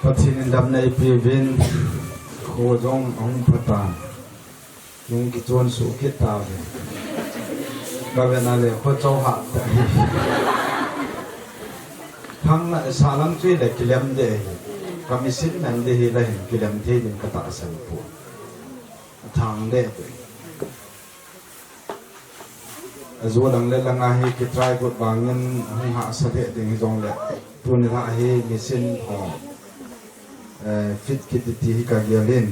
ปฏินิดำในปีวินโคจงองพระตาลุงกิจวนสุขิตาเลยก็เป็นอะไรโคเจ้าหัดทั้งสารังที่เด็กกิเลมเดย์ก็มีสิ่งนั้นเดย์เลยกิเลมที่ดินกระตาสันปูทางเดย์จูดังเล่ลังอาฮีกิตรายกดบางเงินห้องหาสเตติงจงเล่ตัวนี้ละฮีมีสิ่งของฟิตกิตติฮิกาเกียลิน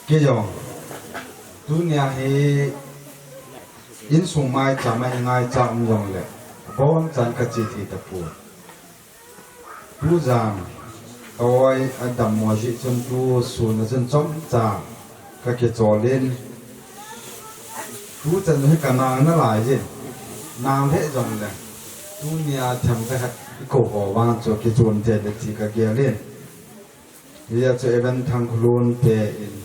กี่ยองตัวนี้ฮีอินสุมาจาไม่ง่ายจามยองเล่บอมจันกจิติตะปูผู้จามเอาไว้อดัมมัวจิจนตัวส่วนจนจอมจามก็เกี่ยจอลินผู้จันให้กันนางนั่นหลายจินางเทจงเลยตัวนี้ทำไปหัดโกหกวางจกิจวนเจดที่กเกียเล่นเรียกจะเอเวนทางครูนเตอิน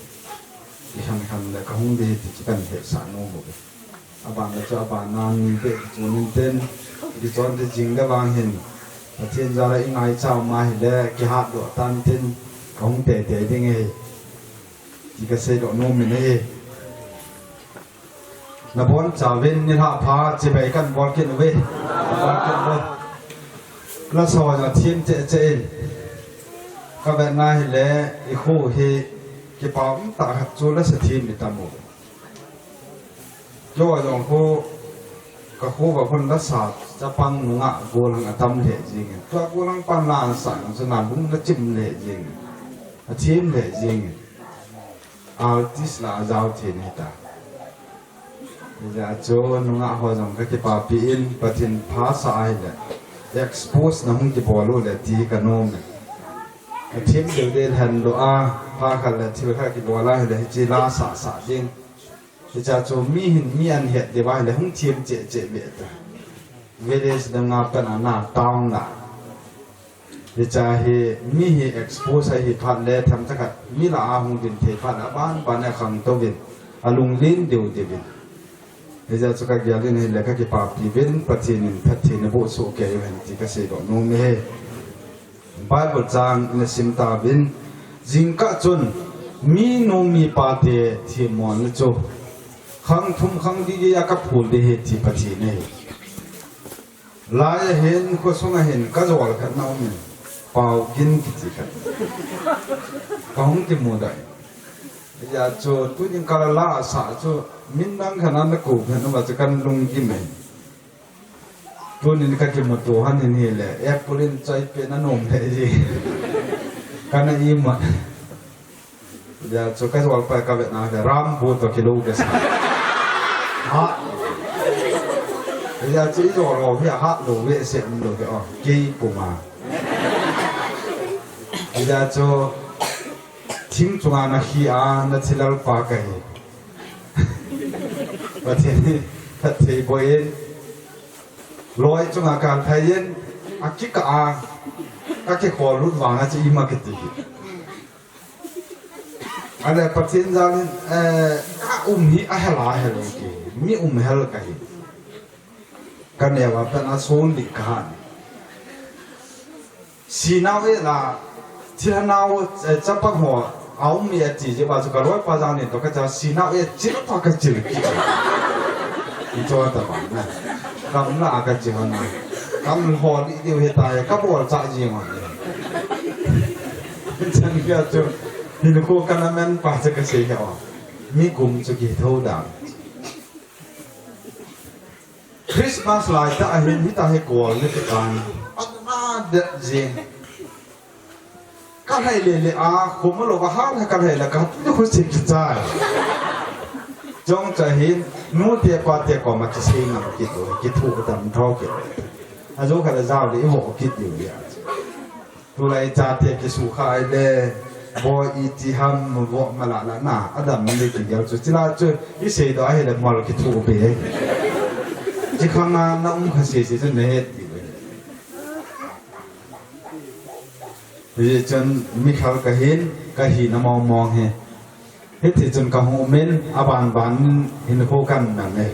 ขันเลยก็คงดีที่จะเป็นเหตุสารโน้มเลยอาบานจะอาบานนางเตจวนเต้นกิจวนที่จริงได้วางเห็นประเทศจะอะไรง่ายเจ้ามาเห็นแล้วกิฮัดดอกตันเต้นคงเตะได้ไงที่ก็เสด็จโน้มนี่นับวันจะเว้นนี่ท่าพาจะไปกันบอลกินเว้ยบอลกินเว้ยแล้วสวัสดิ์ทีมเจนก็แบบนั้นแหละอีกคู่ที่กี่ปามตาหัดจูและสทีมในตามหมดย่ออย่างคู่ก็คู่กับคนรักษาจะปังหนุ่งอ่ะกูลังทำเหตุจริงตัวกูลังปังลานสั่งสนามบุ้งและจิ้มเหตุจริงทีมเหตุจริงเอาที่สลาเจ้าทีนี่ตาจะโจนุ่งอ่ะหัวจังก็กี่ปาปีนปะทินภาษาเลยexpose นะหุ่นที่บอลลูเลยที่กันโน้มทีมเดียวเดินหันดูอาพากันเลยที่ว่ากี่บอลล่าเลยจีลาสาจริงจะโจมีหินมีอันเหตุเดี๋ยวว่าเลยหุ่นทีมเจเบียดเวลาดังอาเป็นอันน่าตาวน่ะจะให้มีให้ expose ให้พันเลยทำสักมีละอาหุ่นดินเทพันบ้านเนี่ยขังตัววินอลุงลินเดียววินจะสุขเกียรตินี่แหละก็กี่ปาปีเว้นปฏินินทัดทีนบุษสุเกยเห็นที่ก็เสด็จโน้มเฮบาลจางในสิมตาบินจิงกัจนมีโนมีปาเตที่มอนโจขังทุ่มขังดียากับผูดเหตุที่ปฏินี่ลายเห็นก็สงเห็นก็จะว่ากันน้องเป่ากินกิจกันก็ห้องที่มูได้ยาโจตุยิงกาลลาสาโจมินดังขนาดนั้นกูเห็นว่าจะกันลุงกิมเองตัวนี้ก็จะมาตัวหันนี่แหละแอปเปิลใจเป็นนมเลยจีกันนี่มันยาโจก็จะว่าไปกับเวียดนามรำบูตัวกิโลเดสฮะยาโจอีโจเราเพียฮะโลเวเซมโลเกอกีปูมายาโจทิ้งจงอาณาขีอาณาทิลล์ปากให้ประเทศนี้ทัดเทบอยลอยจงอาการไทยยันอากิกอาก็แค่ขอรุดวางอาจจะอิมากิติอะไรประเทศนั้นหิอาเฮลาเฮลกีมีเฮลกันกันเนี่ยว่าเป็นอาส่วนดิการสีนาเวลาที่เราจะปังหัวเอาเมียจีจะว่าจะกระโดดปาจานี่ตัวก็จะสีน้าจิรพักจิรกิจอีโจตบ้านนะกำลังกันจีวันนั้นกำลังหัวดีเดียวเหตุใดก็บอกจ่ายจีวันนี้ฉันก็จะหินคู่กันนั้นป้าจะกระเสียเหรอมีกลุ่มจะกี่เท่าดังคริสต์มาสไลท์แต่เห็นที่ตาให้กลัวเลยกันอันนั้นเด็ดจริงก็ให้เลยผมไม่รู้ว่าห้ามให้กันให้แล้วก็ทุกคนสิ่งที่ใจจงจะเห็นนู้เตียกว่าเตียกว่ามันจะเสียงกิดเลยกิดถูกแต่มันท้อกิดอาจุกันจะเจ้าเลยหัวกิดอยู่เนี่ยตัวไรจ่าเตียกสุขายเลยบอยอีที่ห้ามมันบอกมาละละน่ะอันนั้นมันเลยกินยาวจุดที่ละจุดที่เสียดายให้เลยมาเรากิดถูกไปที่ข้างหน้าน้องเขาเสียจนเหตุจนมีเขาก็เห็นก็หินมองเห็นเฮ็ดจนกระหูเม้นอาบานเห็นโคกันนั่นเอง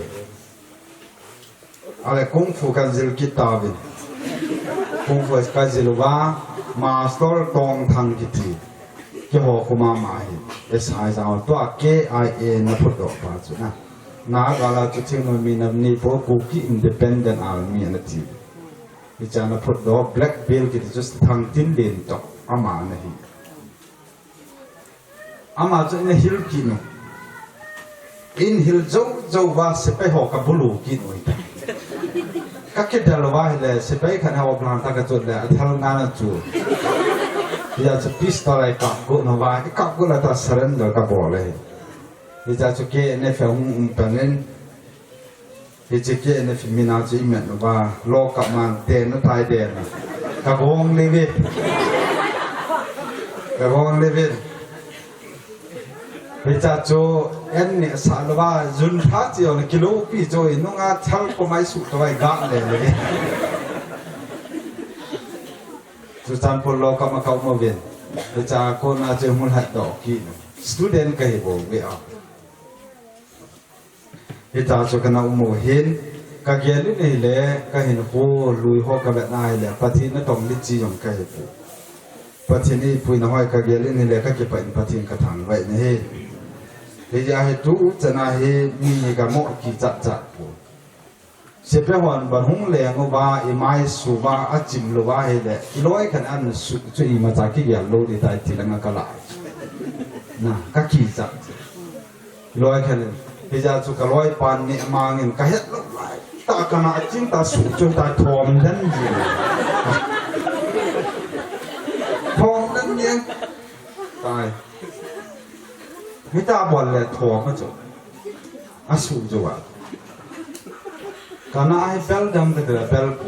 อะไรกุ้งฟูกันซิลกิตาบิน งไว้ก็จะรู้ว่ามาสตอร์ตองทางกิจเกี่ยวกับมาหมายเอสไอจะเอาตัว KIA นะพูดออกมาจุนะนักการจุดที่มันมีนำนี้พวกคุกกี้อินดิเพนเดนต์อาร์มีนะทีวิจารณ์พูดดอก black belt กิจจุดทางทิ้งเด่นต่ออามานะฮีอามาจะในฮิลกินอินฮิลเจ้าว่าเสไปหอกกับบุลูกินไว้ก็คิดเดาว่าเลยเสไปขันเอาพลังตากระจุดเลยทำงานจู่อยากจะพิสต์อะไรกับกูนะว่ากับกูแล้วตัดสารนเดอร์กับบอกเลยอยากจะเกณฑ์ในฟิลม์เป็นนั้นอยากจะเกณฑ์ในฟิล์มมีนาจีเหมือนว่าโลกกับมันเด่นไทยเด่นกับวงเลวิกับวงเลวิวิจารณ์โจเอ็นเนี่ยสารว่าจุนทัดเจียวเนี่ยกิโลปีโจอินุงาทัลก็ไม่สุดตัวไอ้ก้าเลยจุดจันพลโลกมาเข้ามาเวียนวิจารณ์คนอาจจะมุ่งหัดดอกกินสตูเดนต์ก็เห็นบอกว่าวิจารณ์โจกันเอาโมเห็นก็เกี่ยลินี่แหละก็เห็นโหลุยหัวกับแบบนายแหละปฏินั่นต้องลิจิยงก็เห็นปุ๊บปฏินี่ปุยน้อยก็เกี่ยลินี่แหละก็เก็บเป็นปฏิกระถางไว้นี่เฮียให้ดูจะน่าเห็นมีกับหม้อกี่จัดปุ๊บเสพไปวันบันหงแรงว่าอีไม้สูบว่าอาจิมลูว่าเฮเดอีร้อยขนาดนั้นสุดจะอีมาจากที่ยาโลดีตายทีละงักละนะก็ขี้จัดร้อยขนาดเฮียจุกร้อยปานเนี่ยมาเงินก็เฮ็ดลูกไหลตาขนาดจริงตาสุดจนตาทอมนั่นจริงทอมนั่นยังตายไม่ตาบอลเลยทอมก็จบอาสุจวะkarena ai bel dam ke dera bel ko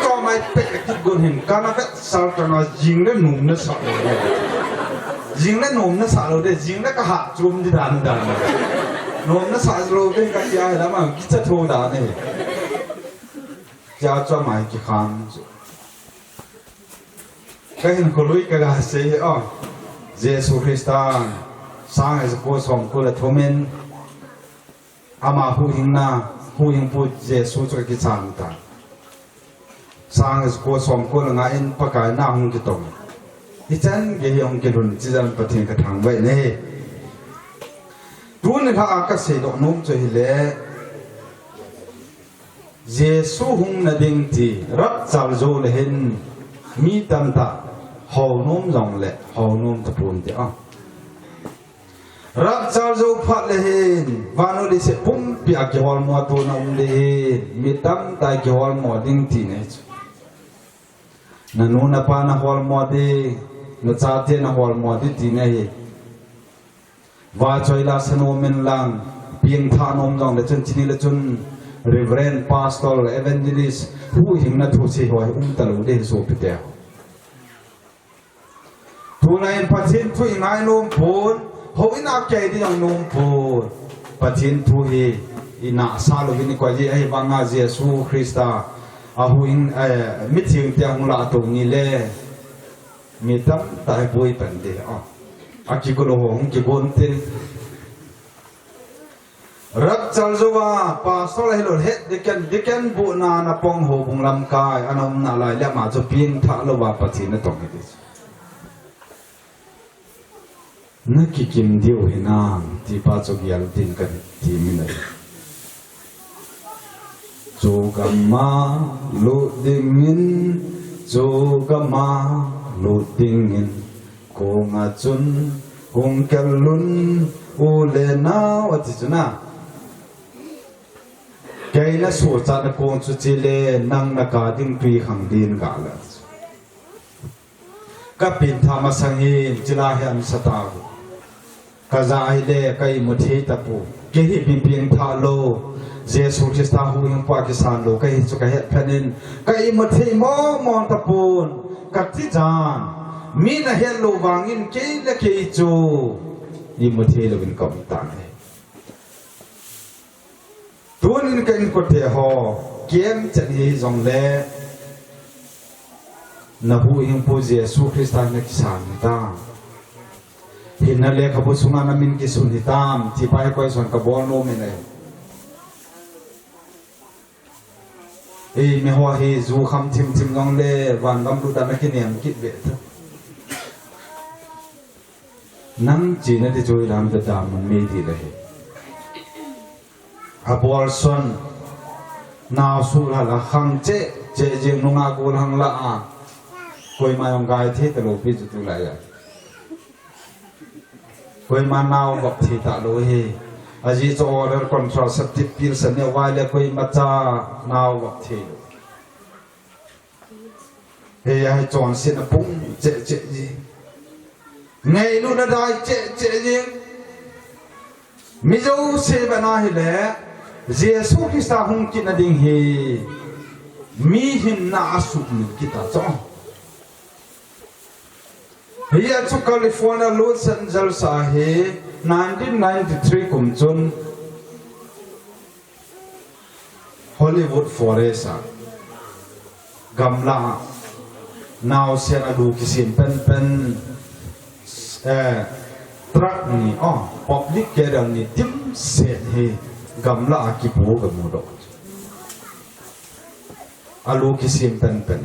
to mai pe ki gon hin kana ka sal kana jingle num na sa jingle num na sa lo de jingle ka ha chum di dan num na sa lo de ka ya la ma ki cha tho da ne ja cho mai ki khan ka hin ko lui ka ga se o jesu christan sang as ko som ko la thomen ama hu hin naผู้ยังพูดเยซูจะกิจสร้างต่างสร้างสกุลสมกุลงานประกาศหน้าหงกิตงที่ฉันเกี่ยงกิรุนที่ฉันปฏิกระทำไว้เนี่ยรู้ในทางอากาศเสดนุ่มจะเห็นเลยเยซูหงนัดดิ่งที่รักจัลโจเลหินมีตันตาหอนุ่มจงเละหอนุ่มตะปูนเดียวรักเจ้าจูพัดเลยวานุดิเสปุ่มปีกเกี่ยวกับหมอตัวน้องเลยมีตั้งแต่เกี่ยวกับหมอดิ้งที่เนี่ยนั่นนู่นปานะหัวหมอดีนั่นชาตินะหัวหมอดีที่เนี่ยว่าช่วยลาสนุมินลังเพียงท่านอมจังเลจนที่นี่เลจน Reverend Pastor Evangelist ผู้หิงนัทุเสียหอยตลุเดโซพิเตอร์ทุนายพัชินทุยนายนุ่มพูนเขาอินาเกยที่ยังนุ่มพูดปะทินทุยอินาซาลูวินิกว่าจีไอ้บางอาเจสูคริสต์อาหูอินมิถิงเตียงละตรงนี้เลยมิตั้มตายป่วยเป็นเดียอากิโกโลหงกิโกนตินรักจัลโจวาปาสโลเฮโลเฮดดิกันบุนานาปองโหบุงลำกายอนอมนาลายและมาจะเพียงทะลวาปะทินตรงนี้นักกิมเดียวเห็นางที่ป้าจกยัลดินกันที่มินัยโจกัมมาลุดิงินโจกัมมาลุดิงินโกงาจุนคงกัลลุนอุเลนาวัติจุนะแกน่ะสู้จัดโกงจุจิเลนังนักการดิ้งปีขังดินกาลกับปินธรรมสังหิจิลาเฮมสตาก็จะไอเล่ก็อิมุทีตะปูเกี่ยบินเพียงทาโลเจสุคริสต์หูยังปากิสานโลก็อิสุกะเฮแผ่นดินก็อิมุทีมองตะปูนกับที่จานมีนะเฮลโลวางินเกี่ยและเกี่ยจูอิมุทีโลวินกอมตังตัวนี้ก็อินกดเทหอเกี่ยมจะดีจงเล่นะหูยังพูดเจสุคริสต์นักสานตาเห็นนั่นเลยขบุสุงานามินกิสุนิตามที่ไปคอยส่วนกบอลโนมินเลย ไม่หัวเฮจูคำทิมน้องเล่วันกำดูดันนักเนียมคิดเบ็ดนั่งจีนที่ช่วยรำจะดามันไม่ดีเลยอาบอลสันนาวสุราละขังเจจิงนุ่งอากูลังละอาคุยมาองกายที่ตลกพิจุตุไลอะคุยมานาวบักที่ตาโลเฮอาจีโจออเดอร์คอนทราเซปติฟพิลส์เนี่ยว่าเลยคุยมาจ้านาวบักที่เฮียให้จอนเสียนปุ่งเจจีไงลูกนาได้เจจีมิจูเสบนาฮิเลเจสุคริสต์ฮุงกินดิ่งเฮมีหินนาสุกนิกิตาจ้องเฮียจุแคลิฟอร์เนียลอสแอนเจลิสอาเฮ1993กุมจุนฮอลลีวูดฟอเรสต์กำลังนาวเสียนดูกิสินเป็นทรัคนี่อ๋อ public care นี่ทิมเสียเฮกำลังกิบูกมูดอกอาลูกิสินเป็น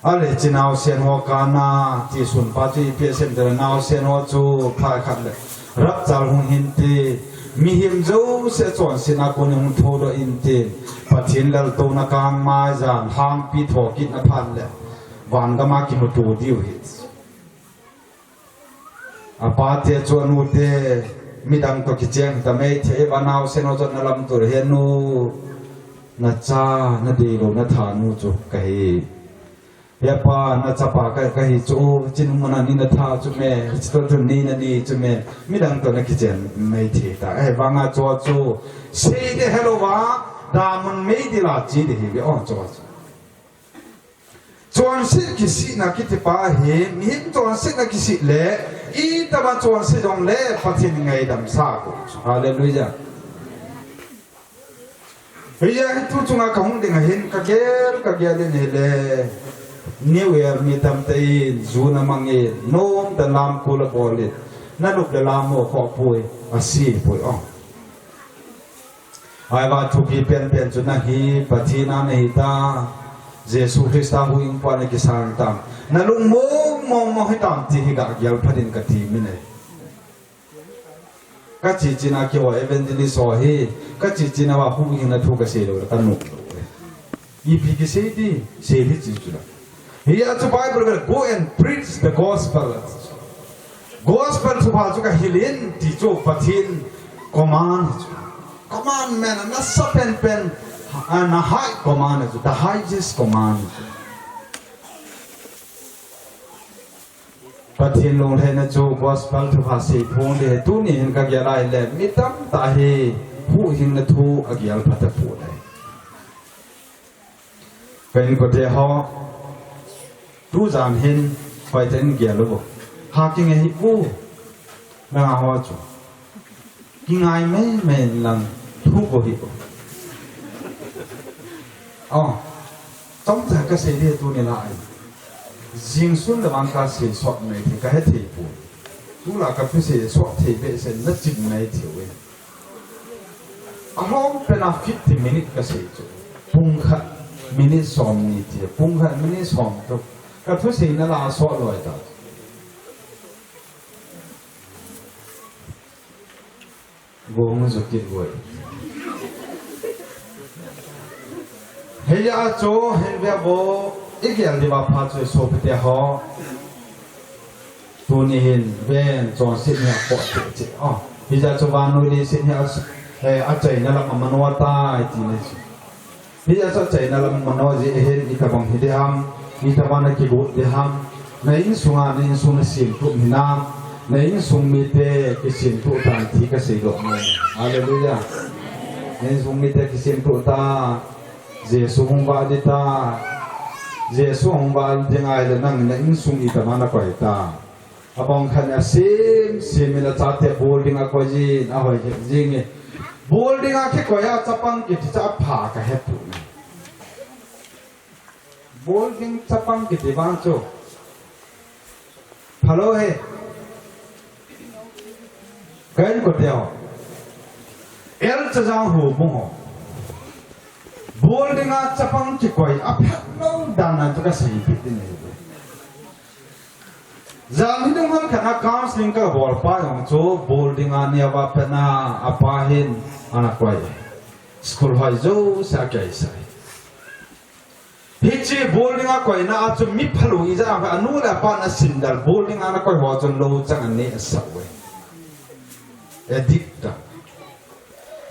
อะไรจีนาวเสียนหัวกานาที่สุนปัจจุบันเสียนเดนาวเสียนหัวจูพลายขัดเลยรับจารหงหินตีมีหิมจูเสียจวนสินาคนหงทูดอินตีปัจจินเลลตูนักางมาจานห้างปีทอกินนพันเลยวันก็มากิมตูดิวฮิตอาปาเตจวนูเตมีดังตกิเจงแต่ไม่เทวานาวเสียนหัวจนลำตัวเฮนูนัจจานาดีโลนัทานูจุกไกเฮียป้านัจปากะกะฮิจูจินมันนี่นัทาจุเมจิตตุนีนันี่จุเมมิดังตัวนักเจนไม่ทีตาบางอาจูจูเสียเดเฮโลวาดามันไม่ดีละจีดีเฮียอ๋อจูจวนสิกิสินักที่ป้าเฮมีหิมจวนสินักกิสิเล่อีตาบันจวนสิจงเล่พัฒนิไงดำซากุฮาเลลูยาเฮียทุกจุงอาคงดิ่งเห็นกะเกลเนี่ยเล่New Year มีทำตีจูนมังเอโน้มแต่ลามคูลบอลินั่นลูกเดลามโมขอป่วยอาศีป่วยอ๋อไอ้ว่าทุกทีเป็นจุดนั้นฮีปฏินาเนหิตาเยซูคริสต์หูอิงปานกิสานตามนั่นลุงมองให้ตามที่ฮิกะยาวพัดินกติมินเอก็จีน่าเกี่ยวกับเอเวนติลิสโอฮีก็จีน่าว่าหูอิงนั่นทุกข์เสียเลยตันนุอีพีกิเสียดีเสียดีจีจุด Here the Bible will go and preach the gospel. Gospel to bazuka hilin tijo patin commandment and not certain pen and a high command, the highest command. Patin long hena jo gospel to pasi pon de tuni hin ka gyalai le mitam ta he hu hin na thu agyal patapu le. Pen ko te hoรู้จานเห็นคอยเต้นเกี่ยวรู้บ่หากินไงฮิบูแม่หัวจุกินไงแม่ลังทุกข์ฮิบูอ๋อต้องแต่ก็เสียดีตัวนี้ละจิงสุนเดวันก็เสียสดไม่ถึงก็ให้ถีบรู้ละก็เสียสดถีบไปเสียนั่นจิงไม่ถีบเว้ยอารมณ์เป็น50 minutesก็เสียจุปุ่งขัดมินิสอมนี่ถีบปุ่งขัดมินิสอมตัวก็ทุกสิ่งนั่นละสอดลอยตาโง่มันสุดที่รวยเฮียโจเห็นแบบโบอีกอย่างที่ว่าพาช่วยโซเปเตอร์ตัวนี้เห็นเวนจอนสิเนี่ยปอดเจ็บอ๋อเฮียโจวานุลีสิเนี่ยอาจารย์นั่นละมันว่าตายทีนี้เฮียโจใจนั่นละมันว่าจะเห็นอีกบางทีเดียมมีตะวันกิบุตรเดียมในอินสุงานอินสุงสิมทุกมินามในอินสุงมีเตกิสิมทุกตานที่กสิโลกมันฮาเลลูยาในอินสุงมีเตกิสิมทุกตาเจสุงบาดิตาเจสุงบาดิงไอเลนังในอินสุงอีตะมันกอยตาอบองขันยาซิมมิลาจัตเตบูลดิงากอยจีนอาหอยจิงเนี่ยบูลดิงอาคิกอยาจับปังกิจจะผ่ากระเฮ็ดปุ่นบูลดิงจับปังกิจบ้านโจฮัลโหลเฮ้กันก็เดียวเอลจะจางหูบุ้ง bol dengan capang cikoi apa lo dana tu kasih pitin ni. Zaman itu kan kena counseling ke bol pa yang tu bol dengan ni apa pena apahin anak koi. School high jo sakay say. Hici bol dengan koi na acu mipalu ija apa anu la pa na sindal bol dengan anak koi wajon lo jangan ni asawe. Edikta.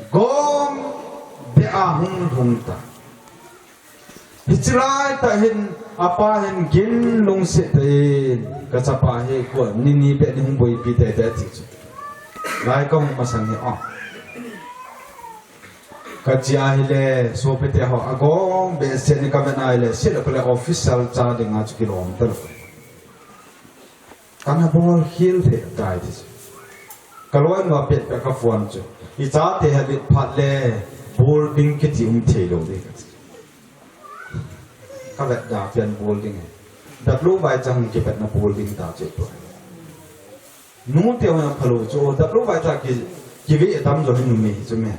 Gom beahung hungta. Hicilai tahin apa hen gin long setin kacapa he ko nini be ni boy pi te te ti lai kong masang ni oh kajia hile so pe te ho agong be se ni kamena ile se le pele official cha de nga chu kilometer kana bol hil the dai ti kaloi no pe pe ka phone chu I cha te ha bit phat le bol ding ke ti the lo de các bạn đã phiền bowling này, đặt lúc vài trăm cái bạn là bowling đã chết rồi, nút tiêu là phalo cho đặt lúc vài trăm cái vị tâm rồi hình như cho mẹ,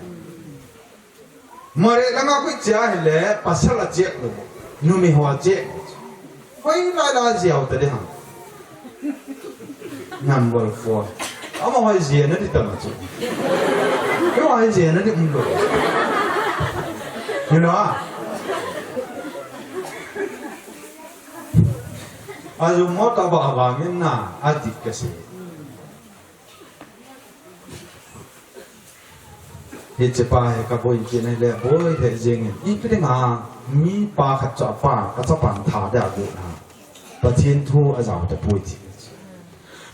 mà để làm cái chia thì lẽ pasal là chết rồi, nu mi hoa chết, quay lại là giàu tới đấy hả, number 4, ông mà hoa gì nữa thì tầm chứ, cái hoa gì nữa thì không được, you know. Azu mota bahagin na adik kasi. Hicepa he kaboy kine le boy he jengin. Ipre nga mi pa khatcha pa pan tha da bu na. Pathin thu azaw ta boy ti.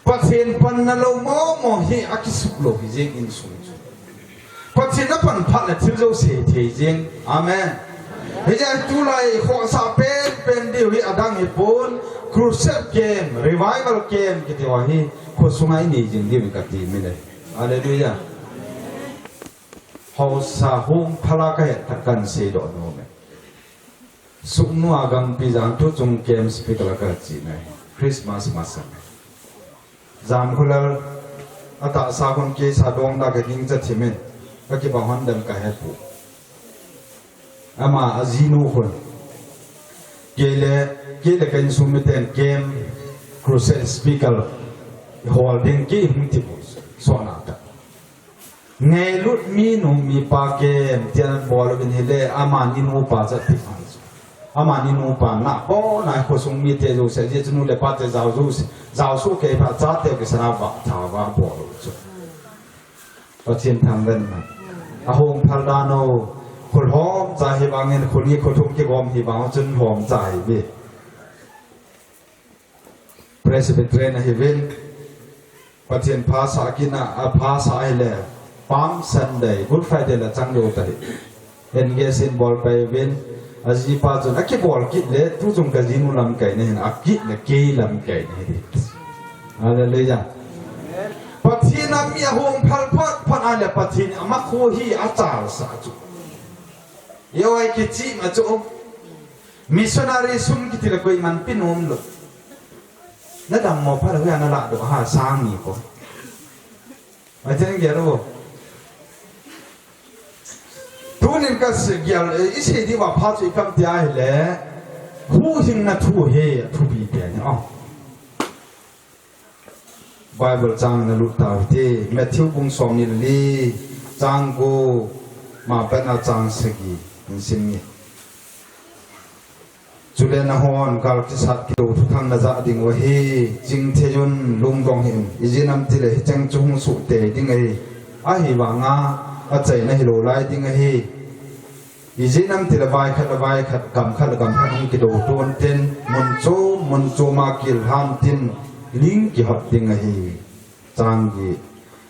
Pathin pan na lo mo hi akisuk lo hi jeng in sung. Pathin na pan phat la thil zo se the jeng. Amen. Heja tu lai kho sa pen di wi adang hi pon crusade game revival game kita wahi kosungai ni jeng di mikati mile haleluya hausa hung palakai takkan se do no me suknu agam pizang tu chung game speaker ka chi nai christmas masa jam khulal ata sa kon ke sa dong da ka ding cha thimen ka ki ba han dam ka he pu ama azinu khol kele kan sumiten game crusade speaker holding ki himti so na ta ngai lut mi no mi pa game tian bol bin hele amani no pa cha ti fan amani no pa na bo na ko sung mi te jo se je nu le pa te zao su ke pa cha te ke sana ba tha ba bo so to chin thang den ma a hong phal da no khol hom cha hi bangin khol ni khothum ki gom hi bang chun hom chai bi Presbyterian Heaven, Patien Pasa Kina, a Pasa Ile, Palm Sunday, Good Friday, la Chango Tari. Engage in ball by Win, as he passed on a keyboard kit, let two zum casino lam kain, a kit the key lam kain. Hallelujah. Patina Mia home palpat, Panala Patin, a Mako he a Charles. Yo, I get him at home. Missionary soon get a going man pinum look. Nó đầm một phát là cái nó lại được hà sang nhỉ cô, ở trên kia đâu, tu nên cái sự kia ít gì đi vào phát triển công ty ai lẽ, hú hình là thu he thu bị biển nhá, Bible trang là lụt tàu thì Matthew bung song nhìn đi trang cô mà bên nào trang sẽ gì mình xin nhỉ. Julian Hon kal kisat kilo thang na za ding wa hi jing thejun lung dong him ijinam tile chang chung su te ding ai a hi wa nga a chai na hi lo lai ding ai ijinam tile vai khat kam hum kilo ton ten mun cho ma kil han tin ling ki hat ding ai chang gi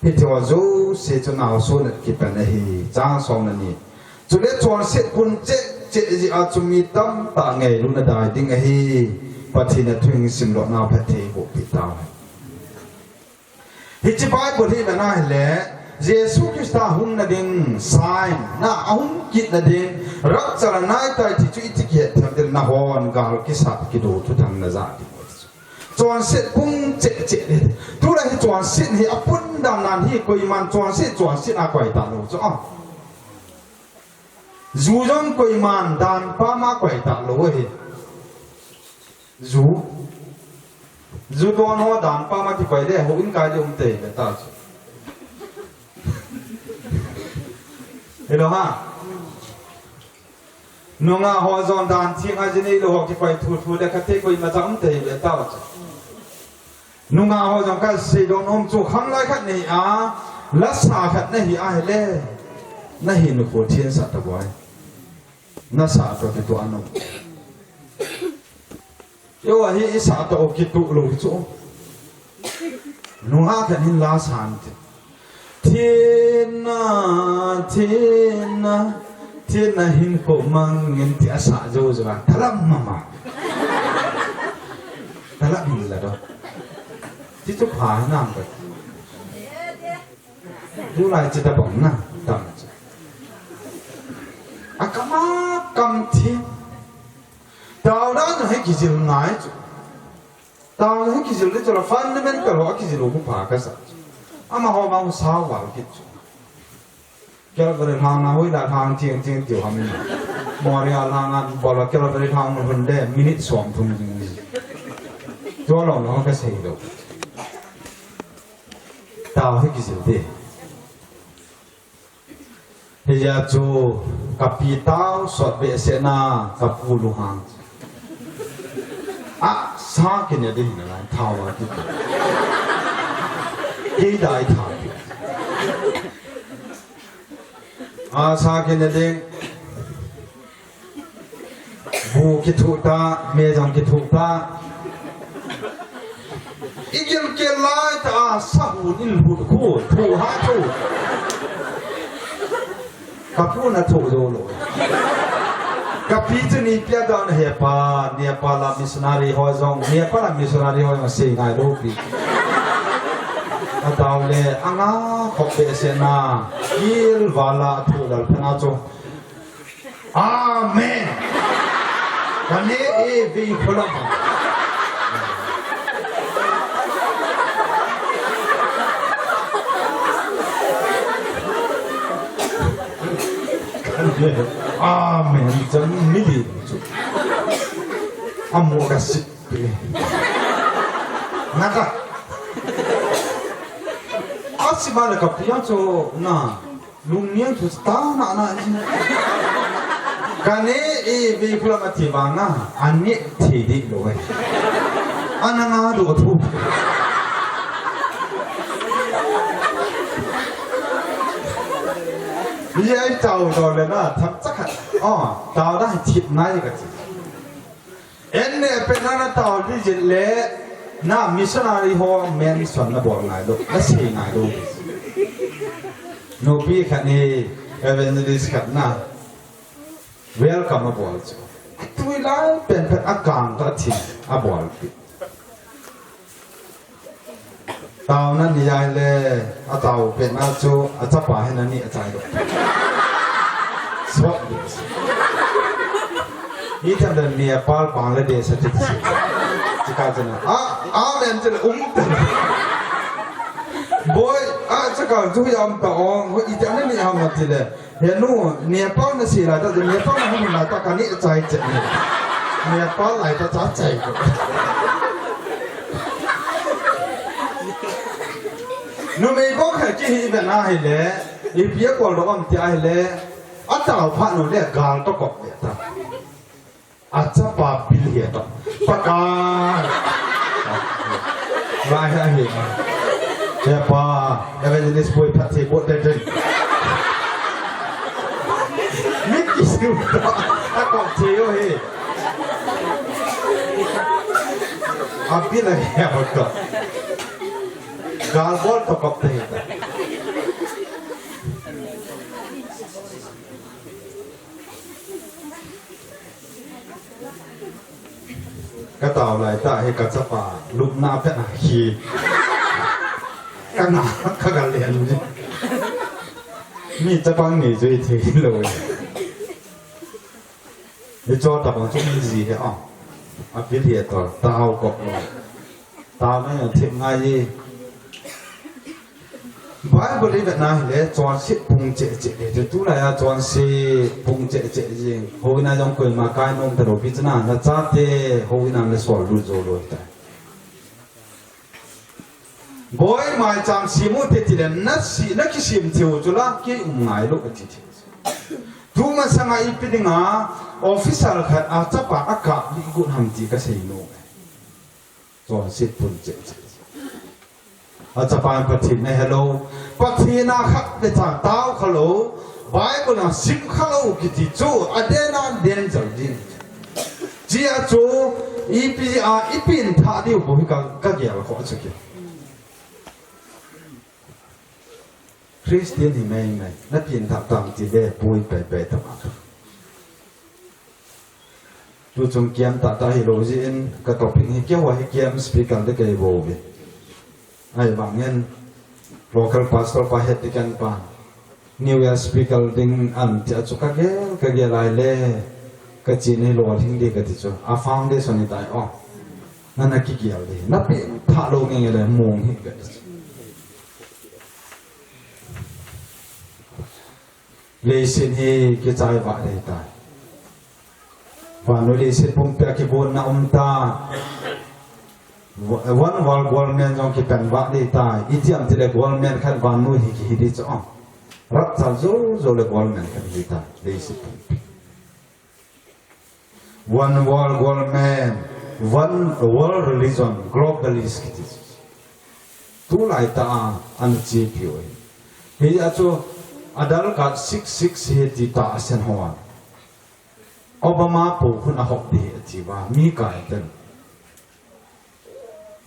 hi thwa zo se chana so na ki pa na hi chang song na ni chule chon set kun che ji a chumi tam ta ngai lu na dai ding hi pathina thing sim lo na phathe bo pi ta hi chi bai bo thi na le jesu krista hun na ding sign na ahun kit na ding rak chara nai tai thi chu iti ke tham del na hon gal ki sat ki do thu thang na za ti chon set pung che tu la hi chon set hi apun dam nan hi koi man chon set a kwai ta lo cho dù giống quay màn đàn pa ma quay tạ lối dù đoan hoa đàn pa ma thì quay đây hữu cái gì tệ về ta hiểu ha nông à hoa giòn đàn chiang ai này lo học thì quay thu để khát quay mà chẳng tệ về ta nông à hoa giòn cái xây đồn hôm chú khăng lại khát này à lát xả khát này ai lẽ này nó phổ thiên sát tập vậy nó xả cho cáiตัวnó yêu à hi xả cho cái tụ lục chỗ nung ha cái hin lá sàn thiên na hin ko mang ngin tia xả jo jo ban thalam mama thalam hin là đó tí chút phá nam vậy du lại chỉ ta bỏng na tầm akama kam thiên tao đó là hay kỳ gì ngái tao là hay kỳ gì đấy cho là fundamental hóa kỳ gì cũng phá cái sao ama họ mang sao vào cái chỗ cái là về hàng nào là hàng tiền tiểu hàng mình mua ra hàng ăn bảo là cái là về hàng một vấn đề minute sống thùng gì cho nó cái gì đâu tao hay kỳ gì đấy bây giờ chú capital sọt về sẽ na gặp phụ lu hàng à sao cái này đi là thao à cái đại thao à sao cái này đi bu cái thủ ta mẹ rằng cái thủ ta ý kiến cái lại ta sao in hụt khu thủ hạ thủกับผู้นัทโจโลกับพี่จะนี่เปียดอนเฮปาเนี่ยปาลามิสนารีฮอยซองเนี่ยปาลามิสนารีฮอยมาเสียงไงโลกีอาดาวเลอ่างขบเบเสนายิลวาลาทูดัลพนาโจอาเมนวันนี้บีพลังAmen. Jangan milih. Amu kasih pilih. Nada. Asyik balik kapian so na lumian tu tahu na ini. Kane bi pula mati bana ane tidak loh. Anak ngadu tu. bây giờ tàu rồi là nó thấm chắc hẳn tàu đã thịt ngay cái gì em này bên nó tàu đi dịch lệ na missionary ho men son na bỏ ngay đâu nó xì ngay đâu nopi khát này evangelist khát na welcome na bỏ chứ tôi lại bên bên akang ta thịt bỏ taoนั่นยายเลยอาตาวเป็นอาจูอาจับปะให้นั่นนี่อาจารย์สวัสดีนี่ทำเดินเนียปาลบังเลเดชติสิจิกาจันอาเมนจะตันบอยจะก่อนทุกยามต่ออีจันนี่ยามมาทีเลยเห็นนู่นเนียปาลนั่นสิไรแต่เนียปาลนั่นมันตะการนี่ใจเจ็บเนียปาลไหลตะจ้าใจนูไม่บอกให้กี่เป็นอะไรเลยอีเพียกว่าเราไม่ได้เลยอาจารย์พานุเนี่ยกาลตกอกเนี่ยท่าอาจารย์ปาบิลเฮียต่อปากกาไม่ใช่เหรอเจ้าป้าเอเวอเรสต์ป่วยพัดเทปวดเด่นมิกิสุดตะกอกเชียวเฮอาบิลเฮียหมดก็Galbol to kapte ita. Kataw lai ta he katsapa lup na pe na hi. Kana kagalian ni. Mi chapang ni zui thi loi. Ni cho ta bang chung ni gì he a. A pi thia to tao kok lo. Tao na thim ngai Bible li vet na le chuan sit pung che che le tu la ya chuan si pung che che jing ho na jong koi ma kai nom ta ro pi chana na cha te ho na le so lu zo lo ta boy mai cham si mu te ti le na si na ki sim tiu chu la ki ngai lo ka ti ti tu ma sanga I pi dinga official khat a cha pa a ka li gu ham ti ka sei no chuan sit pung che cheอาจจะไปปฏิในฮัลโหลปฏินาขับในทางเท้าฮัลโหลไบเบิลน่ะซิมฮัลโหลกิติจูอเดนันเดนจังดินจีอาจูอีพีอาอีปินท่าดิวบุหิกะเกี่ยวขอสักอย่างคริสเตียนที่ไม่ไงนักยินทับตามจีเดปุยไปทำอะไรดูจงเกียมตาฮิโรจินกระตบพิงให้เกี่ยวให้เกียมสปีกันได้เกยโบวิไอ้บางเงิน local pastor ไปเหตุกันป่ะ New Year speaker ดิ้งอันที่จุกเกลายเล่ก็จีนให้รอทิ้งดีกันที่จุอาฟังได้ส่วนนี้ตายอ๋อนั่นนักกี่เกี่ยวดีนับเป็นท่าโลกยังไงเลยมองเห็นกันเลยสิ่งที่กระจายว่าได้ตายวันนู้นเลยสิ่งผมเปียกบนน้ำตาวันวอลกอลแมนจงคิดเป็นว่าได้ตายอีที่อันที่เล็กวอลแมนขัดวันนู้นที่ฮิดิจ้องรักษาโซ่เล็กวอลแมนขัดได้ตายได้สิบวันวอลกอลแมนวันวอลเรลิจอน globalist คิดตัวหลายตาอันจีบอยู่เฮียจู่อดัลกัด66เฮติตาเซนหัวอบามาปูคุณอาหกดีจีว่ามีกายเต็น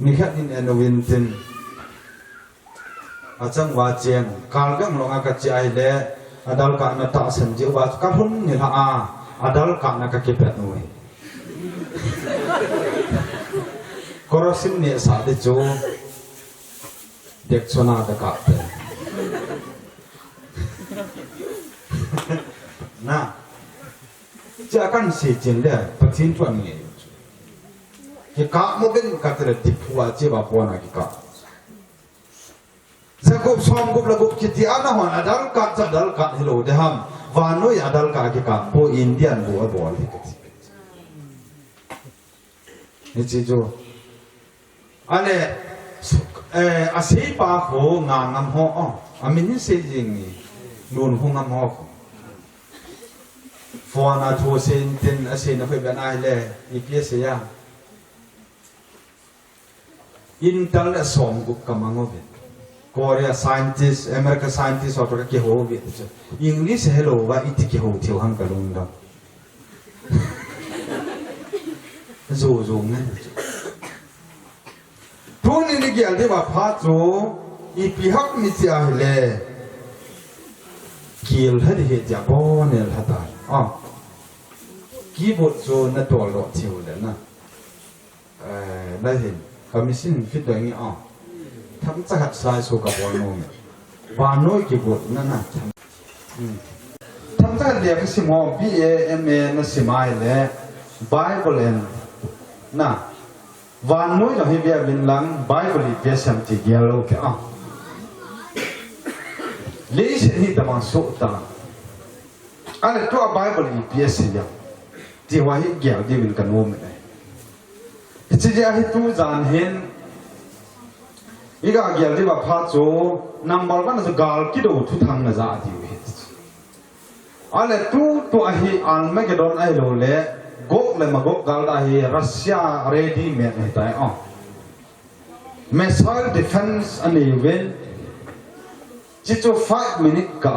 มีแค่อินเอนวินตินอาจังว่าเจียงการกังลงอากาศใจเล่อดัลกัดนัตตาเซนจีว่าการหุ่นนี่ละอดัลกัดนักเก็บแบบนู้นกรสินเนี่ยสาธิจูเด็กชนาตะกัดน่ะจะกันเสียจริงเลยปฏิทินตัวนี้ที่กะมุกินกัตระติพัวเจ็บปวดนักกะจะกุบซ้อมกุบละกุบคิดที่อันนั้นหัวอดัลกัดจะดัลกัดฮิโลเดฮัมวานุยอดัลกัดที่กะผู้อินเดียนบัวบัวเลยกันนี่จีจูอันนี้อาศัยปากหัวงางงหัวอามินิเสียจริงนี่นูนหัวงหัวฟอนาทัวเซนตินอาศัยนักเป็นอะไรเลยอีกเยอะเสียอินเตอร์และสมกุกำมังโอเวเกาหลี scientist อเมริกา scientist อะไรก็เกี่ยวกับอังกฤษเฮโลว่าอิติเกี่ยวกับที่หังกะลุงดำจู่ๆเนี่ยทุนนี่เกี่ยวกับว่าพาจูอีพิฮักมิเซียเล่กิลให้เหตุจากบ่อเนี่ยละตาอ๋อกีบทจูนั่นตัวหลอดเที่ยวเลยนะได้เห็นคำมิสินฟิตตัวนี้อ๋อทำจะหัดสายสู้กับบอลโน่บาโน่กีบทนั่นนะทำจะเรียกสิมอ BAMA นั่นสิมาเลย Bible น่ะวันนู้นเราให้เบียบินหลัง Bible เบียสัมติเกียร์โลกอ่ะเลยสิ่งที่ตะวันสุดตาอันนี้ตัว Bible เบียสิยังที่ว่าให้เกี่ยวที่เป็นกันโน้มเลยที่จะให้ตัวจานเห็นอีกอย่างเกี่ยวที่ว่าพระโจนังบอกว่าน่าจะกาลกิโดทุทางน่าจะดีเว้ยอันนี้ตัวให้อันไม่กี่โดนไอ้โลเล่กกเลยมากกกาลได้รัสเซีย ready made ให้ได้อ๋อ missile defense อันนี้เว้นจิจู5 minutes ก็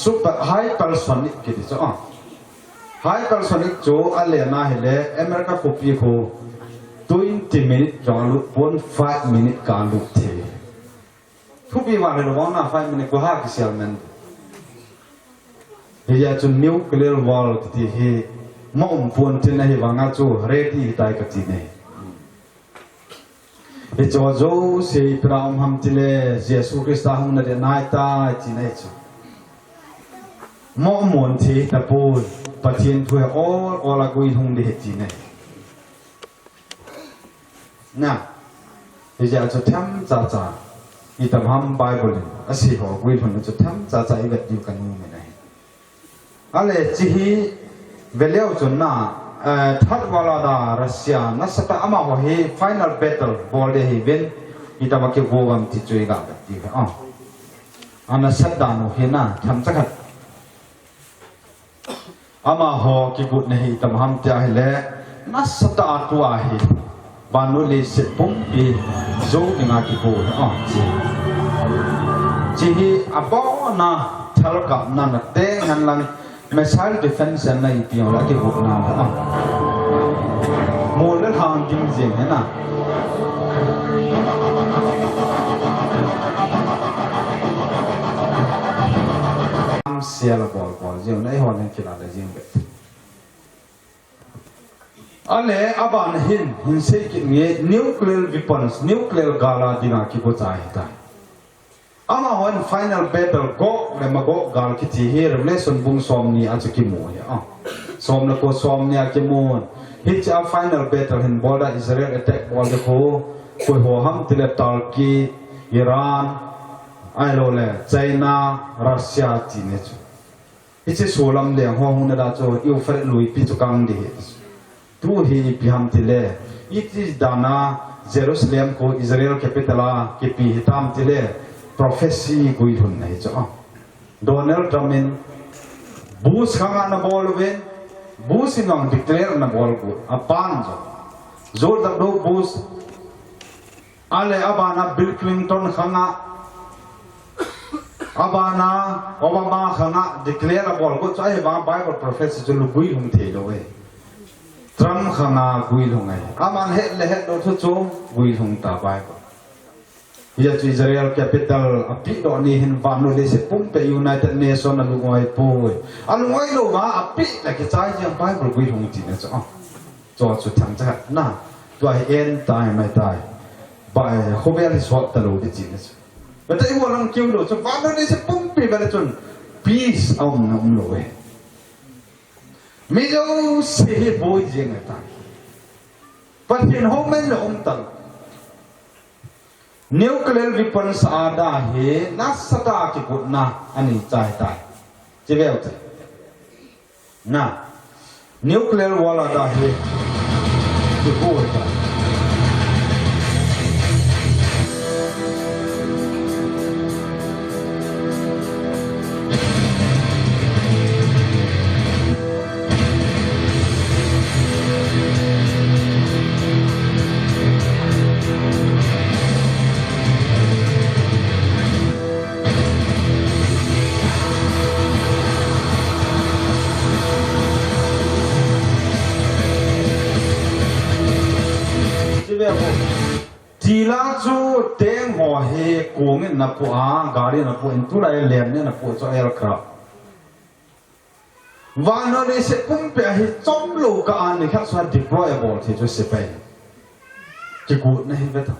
super hypersonic กี่ดิจ้ะอ๋อ hypersonic โจอันเล่น่าเห็นเลยอเมริกาคุปปี้คู20 minutes จอลุปน5 minutes การลุกเททุกปีวันเราว่าน่า5 minutes ก็หากิเซียลแมนเฮียจุนนิวเคลียร์วอลที่เฮมองปนที่ไหนว่างาจูเรดี้ตายกับที่ไหนเฮจวโจเสียพระองค์ทำที่เลเยซูคริสต์หุ่นนั่นนายตายที่ไหนจูมองมนที่ตะปูปะเทียนถ้วยอลากุยทุ่งเดที่ไหนน่ะเฮียจะทำจ้า อีตำห้ำไบเบิลอาศัยหัวกุยคนจุดทั้งจะใจเวทอยู่กันนู่นไงอะไรจีฮีเวลียวจนน่ะทัดวลาดารัสเซียนัสตาอามาหัวฮีฟิแนลแบทเทิลบอลเดฮีเวนอีตำมาเกี่ยวกับที่ช่วยกันดีกันอันนั้นสัตดานุเห็นน่ะทำสักอามาหัวกี่กุดนี่ตำห้ำเจ้าเฮเล่นัสตาตัวเฮบานุลิสิปุ่มปีโจ้ยังไงกี่กุดจีอาบอนะทะเลกับนั่นเต้งันลังมิสไซล์ดิเฟนซ์นั่นอีกอย่างละกี่กุดนั่นโมเลนทางจริงๆนะเสียละบอลจริงในหัวนั่นคิดอะไรจริงเบ็ดอันนี้อาบานหินเสกเนี่ยนิวเคลียร์วิปน์นิวเคลียร์กาลาดินาคิโกใจได้อามาวันฟิแนลแบทเทิลก็เลยมาก็กาลคิดที่เฮร์เลสนบุงสอมนี่อาจจะกิมูเนี่ยสอมแล้วก็สอมเนี่ยกิมูฮิตจะฟิแนลแบทเทิลเห็นบอลได้อิสราเอลแอตแทกบอลเด็กเขาคุยหัวหัมที่เลตัลกีอิหร่านไอโรเลไชน่ารัสเซียจีนจูอิจฉาโซลัมเลี้ยงหัวหุ่นดาโจอิวเฟรลุยพิจุกังดีทูฮีพิฮัมติเลอิทิสดานาเยรูซาเล็มโคอิสราเอลแคปิตอลาคิปีฮิตามติเลprofesi gui hun nahi cha Donald Trump in Bush khanga na bol ven Bush in ang declare na bol ko apan jo da do Bush ale abana Bill Clinton khanga abana Obama khanga declare na bol ko chai ba Bible profesi jo lu gui hun the lo we Trump khanga gui lu ngai aman het le het do thu chu gui hun ta Bible ya tu Israel capital api do ni hin vanu le se pumpe United Nation alu ngoi poi alu ngoi lo ma api la ke chai jang Bible gui hung ti na cho chu thang cha na to ai en tai mai tai ba ho be ali so ta lo de ji na ba tai wo lang kiu lo chu vanu le se pumpe ba le chun peace om na lo we mi jo se boy jeng ta pa hin ho men lo om tal nuclear weapons ada he nasata ki putna ani chai tai cheveu te na nuclear wala da he ki putna Tila chu teng ho he kung na pu a gari na pu in tu lai lem ne na pu cho el kra vano le se pum pe hi chom lo ka an ni khak swa deployable thi chu se pe ki ku na hi beta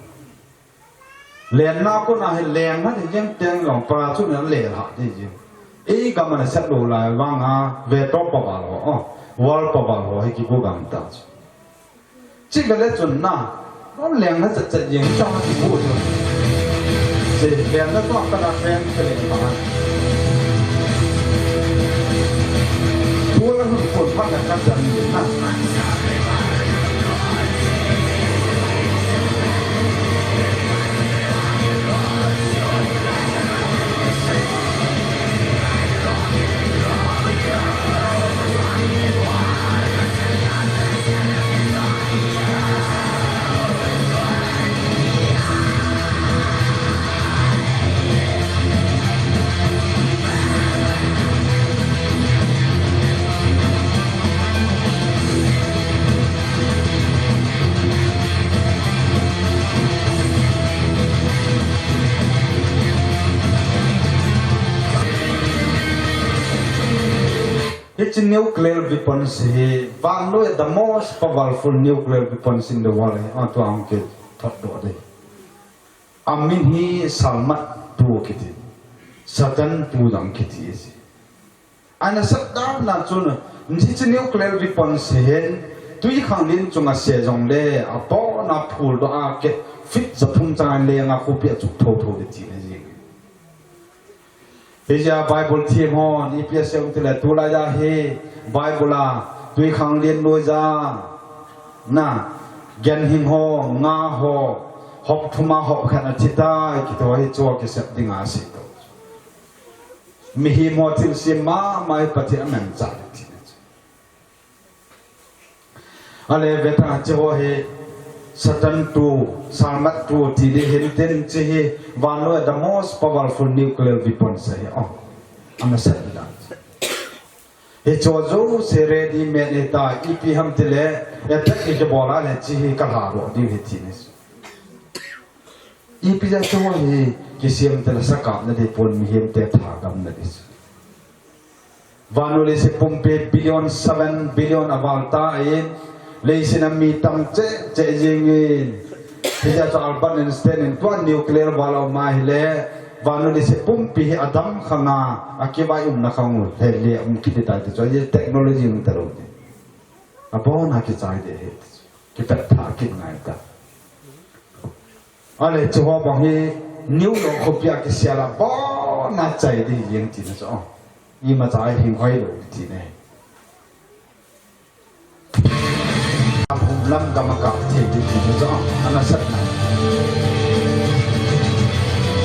lem na ko na hi lem na thi jeng teng long pa chu na le ha thi ji e ga ma na set lo lai wang a ve to pa ba lo wall pa ba lo hi ki ku gam ta chi ga le chun na nó liền nó giật giật gì cho nó thì vui rồi chỉ liền nó có cái đặc biệt cái này mà thua nó hụt hồn phát là các trận gì đó It's nuclear weapons. Vang lo the most powerful nuclear weapons in the world. Antu angke thot do de. Amin hi salmat tu kiti. Satan tu dang kiti isi. Ana sadam na chun. It's nuclear weapons hen. Tu i khang lin chunga se jong le apo na phul do a ke fit za thum chan le nga ko pia chuk tho tho de chi ne ji Asia Bible team ho ni pia se ung tele tu la ya he Bible la tui khang lien noi za na gen hing ho nga ho hop thuma hop khana chita ki to hi cho ke sep ding a si to mi hi mo til si ma mai pati amen cha ti ale beta cho he Satan tu salmat tu ti de henten che he one of the most powerful nuclear weapons he oh am sa da he cho zo se ready me ne ta ipi ham tele ya tak ke bola le chi he ka ha ro di he ti ne ipi ja cho he ki siam tele sa ka na de pon mi hem te tha gam na dis vanole se pompe billion 7 billion avalta e leisina mi tam che jingin dia to Albert Einstein in tuan nuclear wala ma hile vanu ni se pumpi adam khanga akiba na khangu le kiti ta to ye technology ng taro ni abo na ki chai de he ki pet tha ki ngai ta ale cho ba hi new lo khopia ki sia la bo na chai de yin ti na so yi ma chai hin khoi lo ti ne lam gamaka thi ti ti zo ana sat na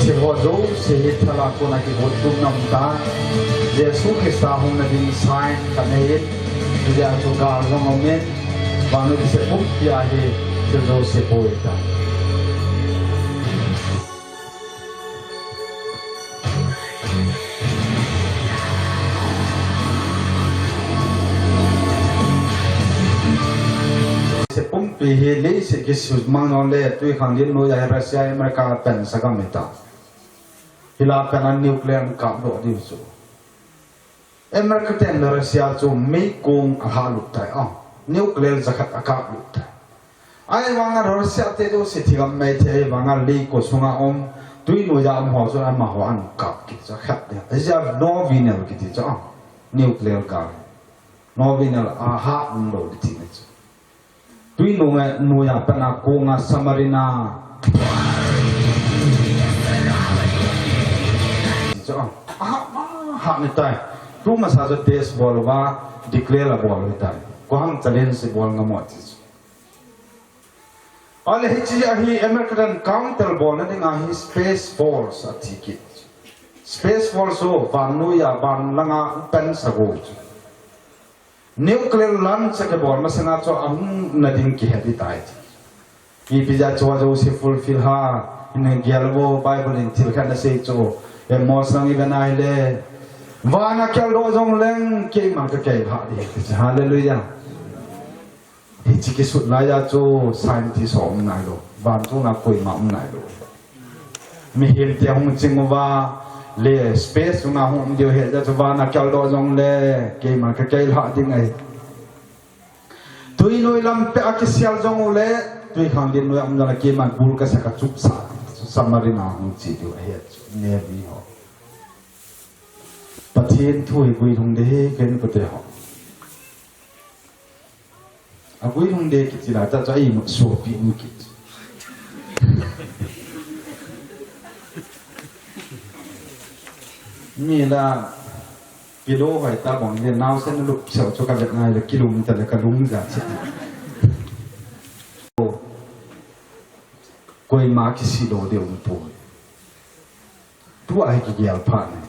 se ho zo se thala ko na ki hot tum nam ta yesu krista hum na din sign ka ne dia to ga zo me ba no se pum pia he se zo se poeta se pumpi he le se ke su mang on le tu khang din no ya Russia America pen sagam meta hila pen nuclear ka do di su America ten Russia chu me kong ha lu tai nuclear zakat akap lu tai ai wanga Russia te do se thigam me the wanga le ko sunga om tui no ya am ho so am ma ho an kap ki za khat de asia no vinel ki ti cha nuclear ka no vinel a ha no di ti ne tui no nga no ya pana ko nga samarina ha ni tai tu ma sa test bol ba declare la bol ni tai ko hang challenge se bol nga mo ti ale hi hi American counter bol na ding hi space force atiki space force so vanu ya ban langa pen sa go nuclear launch ke bol masanga cho am nading ki hedi tai i pija cho jo se fulfill ha in gyalbo bible in til khan se cho e mosang i banai le wana kel do jong leng ke ma ka ke ha di hallelujah hi chi ki sut la ya cho scientist om nai lo ban tu na koi ma om nai lo mi him te hong ching wa le space nga hom dio he da wana kel do jong le ke ma ka ke ha ding ai tui noi lam pe akisial jong le tui khang din noi am na ke ma bul ka sa ka chup sa samarina hong chi dio he ne bi ho pathin thui gui thong de ken ko te ho a gui thong de ki chi la ta cha i mu so pi mu ki mi la kilo vai ta bong ne nau sen lu chau cho ka vet ngai le kilum ta le ka lung ga chi koi ma ki si do de un po tu ai ki gyal pha ne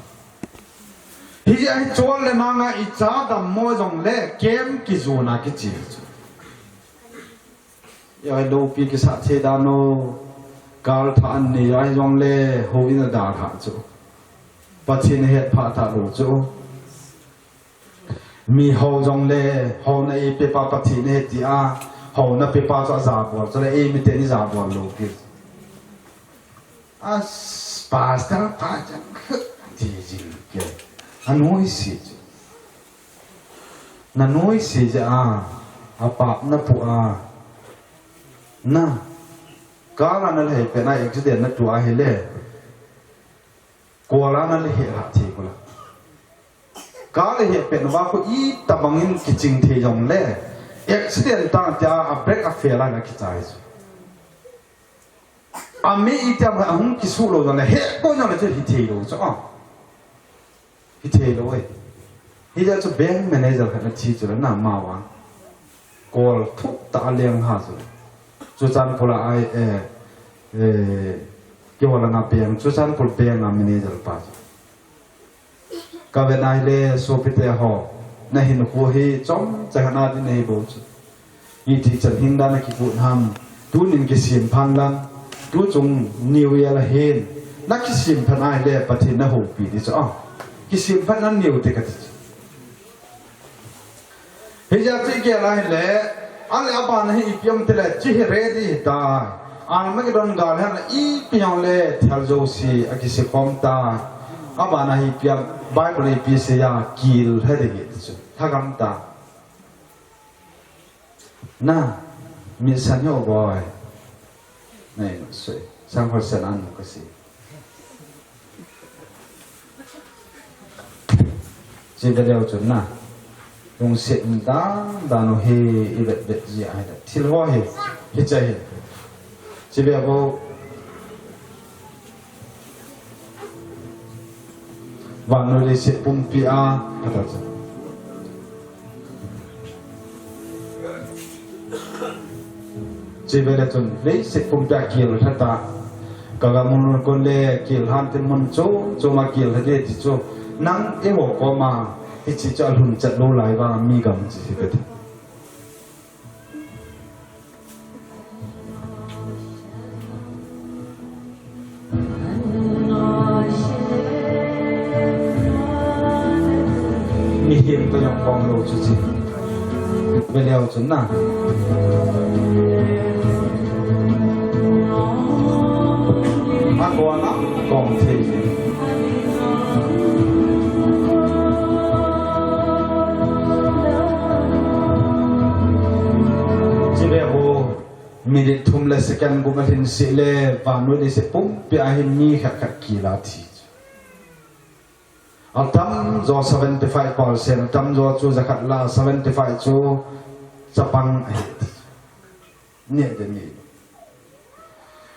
hi ai chol le ma nga I cha da mo jong le kem ki zu na ki chi ya do pi ki sa che da no kal than ni ai jong le ho in da tha chu pathin het pha tha lo chu mi ho jong le ho na I pe pa pathin he ti a ho na pe pa cha za bo cho le e mi te ni za bo lo ki as pastor pa chang ti ji ke anoi si na noi si ja apa na pu a na kala na le pe na accident na tu a hele ko la na le he ha thi ko la kala he pe na ko I tabangin ki ching the jong le accident ta ja a break a fail la ki chai ami itiam ha hung kisu lo na he ko na le hi the lo so hi the lo ai hi ja chu bank manager kha na chi chu na ma wa call thuk ta leng ha chu chan pula ai ke wala na piang chu chan pul piang na manager pa ka ve nai le so pite ho na hin ko hi chom cha na din nei bo chu i ti chan hin da na ki pu ham tu nin ke sim phang lan tu chung new year la hen na ki sim phan ai le pathin na ho pi di cha ki sim phan nan new te ka ti he ja ti ke la hen le ale apa na hi piam te le chi re di ta an ma ke don ga le i piang le thal jo si a ki se kom ta apa na hi piam bible pi se ya kil he de ge chu tha gam ta na mi san yo boy này sui sang hồi san ăn cái gì chỉ để đeo chuẩn na dùng xịn đá nó he ít gì ai đó thiếu hoa he hết chạy chỉ để bao và nó đi xịn pum pia cái đó chỉ về là tuần lấy sự công tác kiều thật ta, các môn con lệ kiều han tên môn chỗ mà kiều hay để thì chỗ nắng em bỏ qua mà thì chỉ cho hùn chặt lâu lại và mi gầm chỉ vậy thôi. Mi hiện tôi用光路自己，为了真呐。Con lắm còn thì chỉ về hồ mình đi thum lại sẽ cần cũng phải sẽ lệ và nuôi đi sẽ bung bị ai hình như khác khác kỳ lạ thì ở tâm do 75% tâm do chú zakat là 75 chú Japan nhẹ nhẹ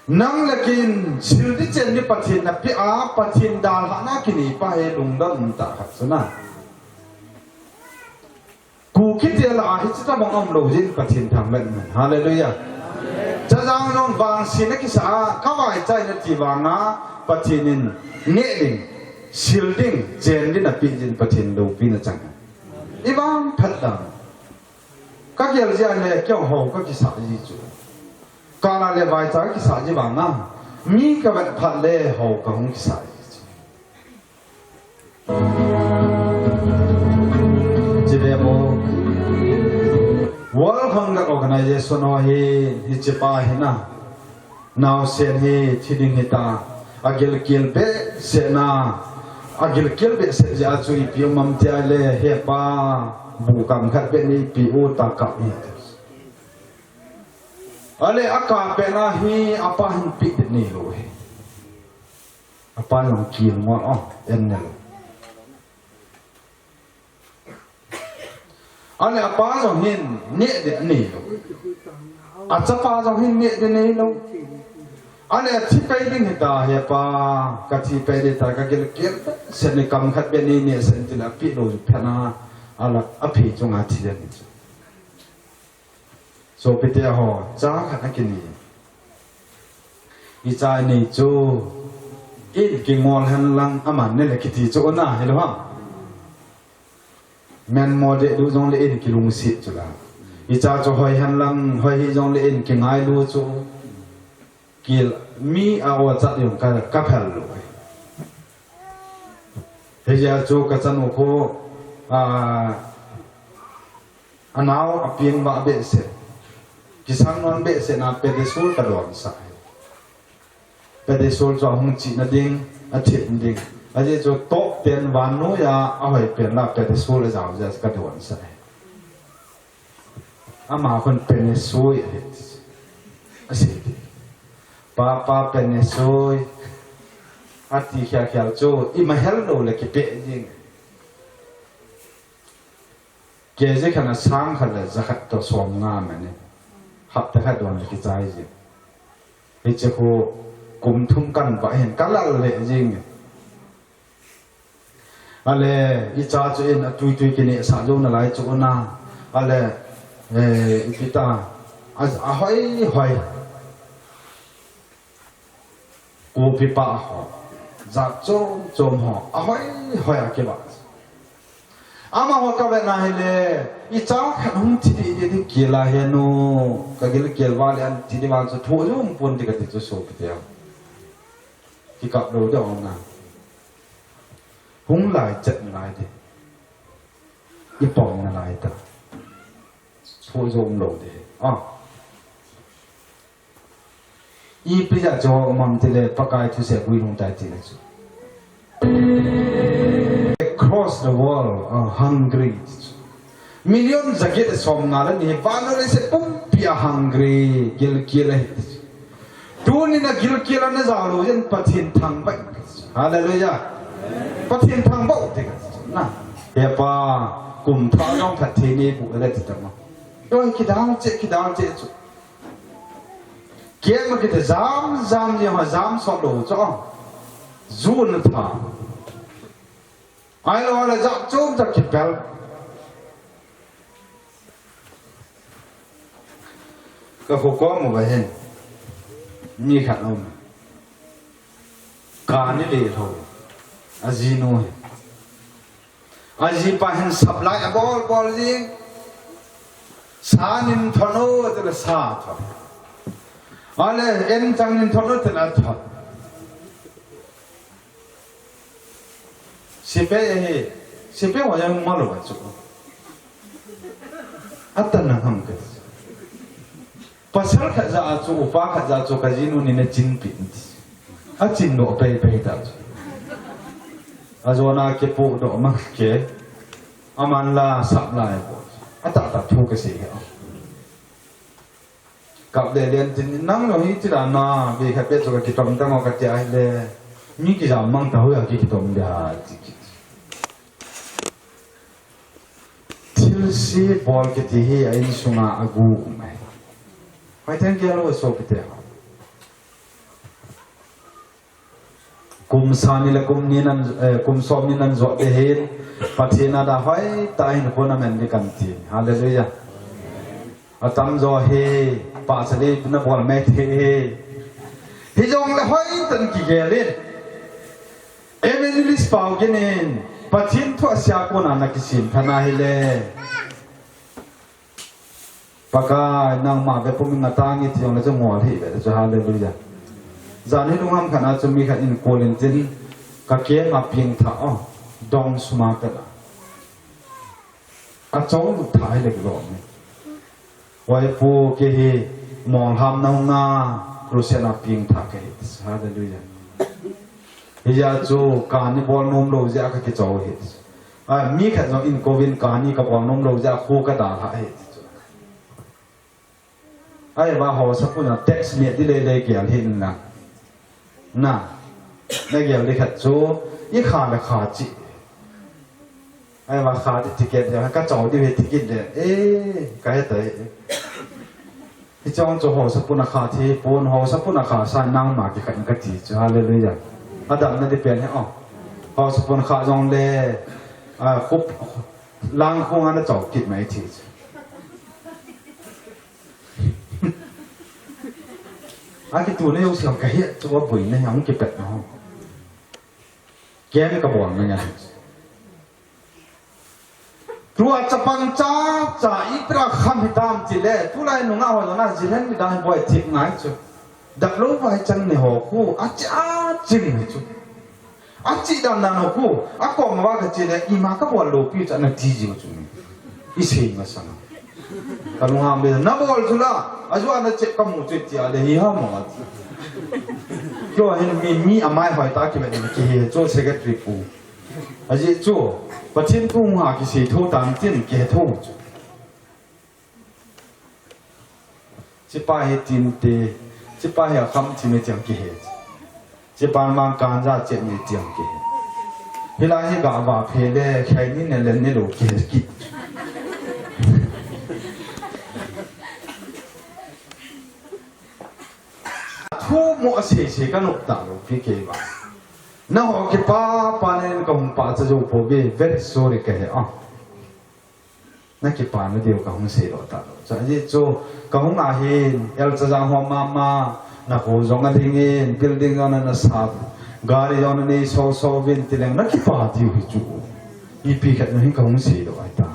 nang lakin sildi chen ni pathin na pi a pathin dal ha na kini pa he lungdam ta khat sana ku khit la hi chita bang om lo jin pathin tham men hallelujah cha jang non wang sin ki sa ka wai chai na ti wanga pathinin nge ding silding chen din na pi jin pathin lo pi na chang ibang phat dam ka kyal ja ne kyau ho ka ki sa ji chu cả là lệ vài trái cái sả gì bằng năm mi cái vật phật lệ hậu cái không cái sả chỉ để bộ World Hunger Organization nó hi chỉ pa hi na nào sen hi thi đinh hi ta agil kiel be se na agil kiel be se ja chui piu mam tia le he pa bu kam khat be ni piu ta ka ni ale aka pena hi apa hin pi ni lo he apa long kiel ngo en ne ale apa jong hin ne de ni lo a cha pa jong hin ne de ni lo ale thi pe ding ta he pa ka thi pe de ta ka gel kel se ne kam khat be ni ne sen ti la pi lo phana ala a phi jong a thi de ni so pite ho cha khat kini i cha ni chu in ki ngol han lang aman ne le kiti chu na hello ha men mo de du jong le in ki lung si chu la i cha chu hoi han lang hoi hi jong le in ki ngai lu chu ki mi a wa cha yong ka phal lu he ja chu ka chan ko anao apieng ba be se kisang non be se na pedesol ka don sa pedesol cho hung chi na ding a thit ding a je cho top ten wan no ya a hoi pen la pedesol za ja ka don sa ama kon pedesol a se pa pedesol ati kya kya cho I ma hel no le ki pe ding ke je kana sang khala zakat to som nga mane hấp tất cả đoàn cái trái gì, bây giờ cô กุมทุ่มกันไปเห็นกันละเลยจริงอะไรอีจ้าจุเอ็นตุยกินเนี่ยสาวโยนอะไรจุน่าอะไรอีพิตาหอยกูพิปะหอจักโจมหอหอยอะเก็บอามาหัวกับนายเลยอีจ้าขันหุ่นที่เกี่ยละเฮนูก็เกี่ยว่าเลยอันที่ว่าจะทั่วยุ่งปนที่กันจะโซ่ไปเดียวที่กับเราเดี๋ยวนะหุ่นลายจัดลายเดียอีปองลายตาทั่วยุ่งเราเดียอ๋ออีพิจารณามันที่เลยประกายทุเสกุยลงใจที่เลยจู across the world are hungry million jaget somnala ni banore se pumpia hungry gil tuni na gil na zalo yen pathin thang bai hallelujah pathin thang bau te na ya pa kum tha nong thathi ni bu le ti ta ma doi kidang che chu kia mà cái dám gì mà dám so đổ cho run thả ai lo là dám trốn ra kịp béo cái phố có một bài hình như khả ông cả ní lì thôi à gì nuôi à gì bài hình sập lại à bol gì xa nín thọ nô tức là xa thôi ale en chang nin thon te la thot sipe wa yang malo ba chu atan na ham ke pasal kha za chu upa kha za chu ka jinu ni ne chin pin a chin no pe ta azona ke pu do ma ke aman la sap lai bo ata thu ke se keกับเรียนจริงนั่งเราที่ที่ร้านน่ะมีแค่เป็นสุขกิจกรรมตั้งเอากระจายเลยมีกิจกรรมมั่งแต่หัวกิจกรรมเดียวทิลซีบอลกิจที่ไอ้นี่สุนัขกูไม่ไม่ทั้งเกี่ยวกับโซกิเตะกุมสานิละกุมนี่นั่นกุมสอมนี่นั่นจอดเห็นปัจจัยน่าได้ให้ตายในคนนั้นมันดีกันทีฮาเลลูยาอาตมจอเฮป่าสลีนับวันแม่เทฮิจงละห้อยตันกิเกลินเอเมลิสเปากินินปัจจินทั่วเสียกุนันนักสินพนาฮิเลปากานางมาเวปุมินาตางิที่ยงละจะงัวที่เวจะฮาเลลูยาจานให้ลุงห้ามขนาดจะมีขันอินโคลินจินกักเกมาเพียงท่าอ๋อดองสมากันอาจงลุถ่ายเล็กหลงไว้ปูเกฮีมองทำน้องนาครูเสนาพิงทักเฮตฮาเลลูยาฮิยาจูการนี่บอลนมโลจะก็กิจโอเฮตมีแค่จะอินโควินการนี่กับบอลนมโลจะคู่กระดาษเฮตไอ้บ้าหัวสักคนน่ะเท็กซ์เนี่ยที่เลยเกี่ยวหินนะน่ะได้เกี่ยวเลยขัดจูยี่ขาดขาดจีไอ้ว่าขาดติเกตอย่างก็จ่อที่เวทีกินเนี่ยก็ให้เตะที่จ้องจะหัวสักคนขาดที่ปูนหัวสักคนขาดสายนั่งหมากที่กันก็จีจ้าเลยอย่างอาดัมนั่นที่เปลี่ยนให้หัวสักคนขาดจงเลยคุบล้างคงอันนั้นจ่อกินไม่ทีไอ้ที่ตัวนี้ยังเสียงกระเฮียตัวบุ๋ยเนี่ยยังเก็บเป็ดเนาะแกไม่กระบอกมันไงตัวจะปัญจาจ่าอีปราคำพิตามจิเล่ทุเรศนุ่งเอาอย่างนั้นจิเล่ไม่ได้บ่อยจิบง่ายจุดักรู้ไว้จังในหัวคู่อาจจะจิงจุอาจจะดันหัวคู่อาก็มาว่ากันจิเล่อีมาก็บ่ลูกอยู่จะนั่งจีจิจุอีเสียงมาสั่งกันลุงหามเลยนับวันจุละอาจจะนั่งเจ็บกับหมูจุดจีอะไรเหี้ยหมดโย่เห็นมีอาไม่หอยตาเก็บไว้ในกี่โจ้เสกตรีปูอาจจะโจ้ปัจจินทุ่งหากิสิทุ่งตามจินเกทุ่งจิป้าเฮจินเตจิป้าเฮคำจิเมจังเกจิป้ามังการจะเจ็บเมจังเกเวลาเฮกาว่าเพลแค่นี้เนี่ยเล่นเนี่ยโลเกกิทุ่ม mo ase se kan up ta lo pi ke ba na ho ke pa ne kom pa cha jo po ge very sorry ke he na ke pa ne dio ka hong se lo ta lo cha ji cho ka hong a hin el cha jang ho ma na ho jong a ding in building on na sa gari on ne so vin ti leng na ke pa dio hi chu i pi khat no hin ka hong se lo ai ta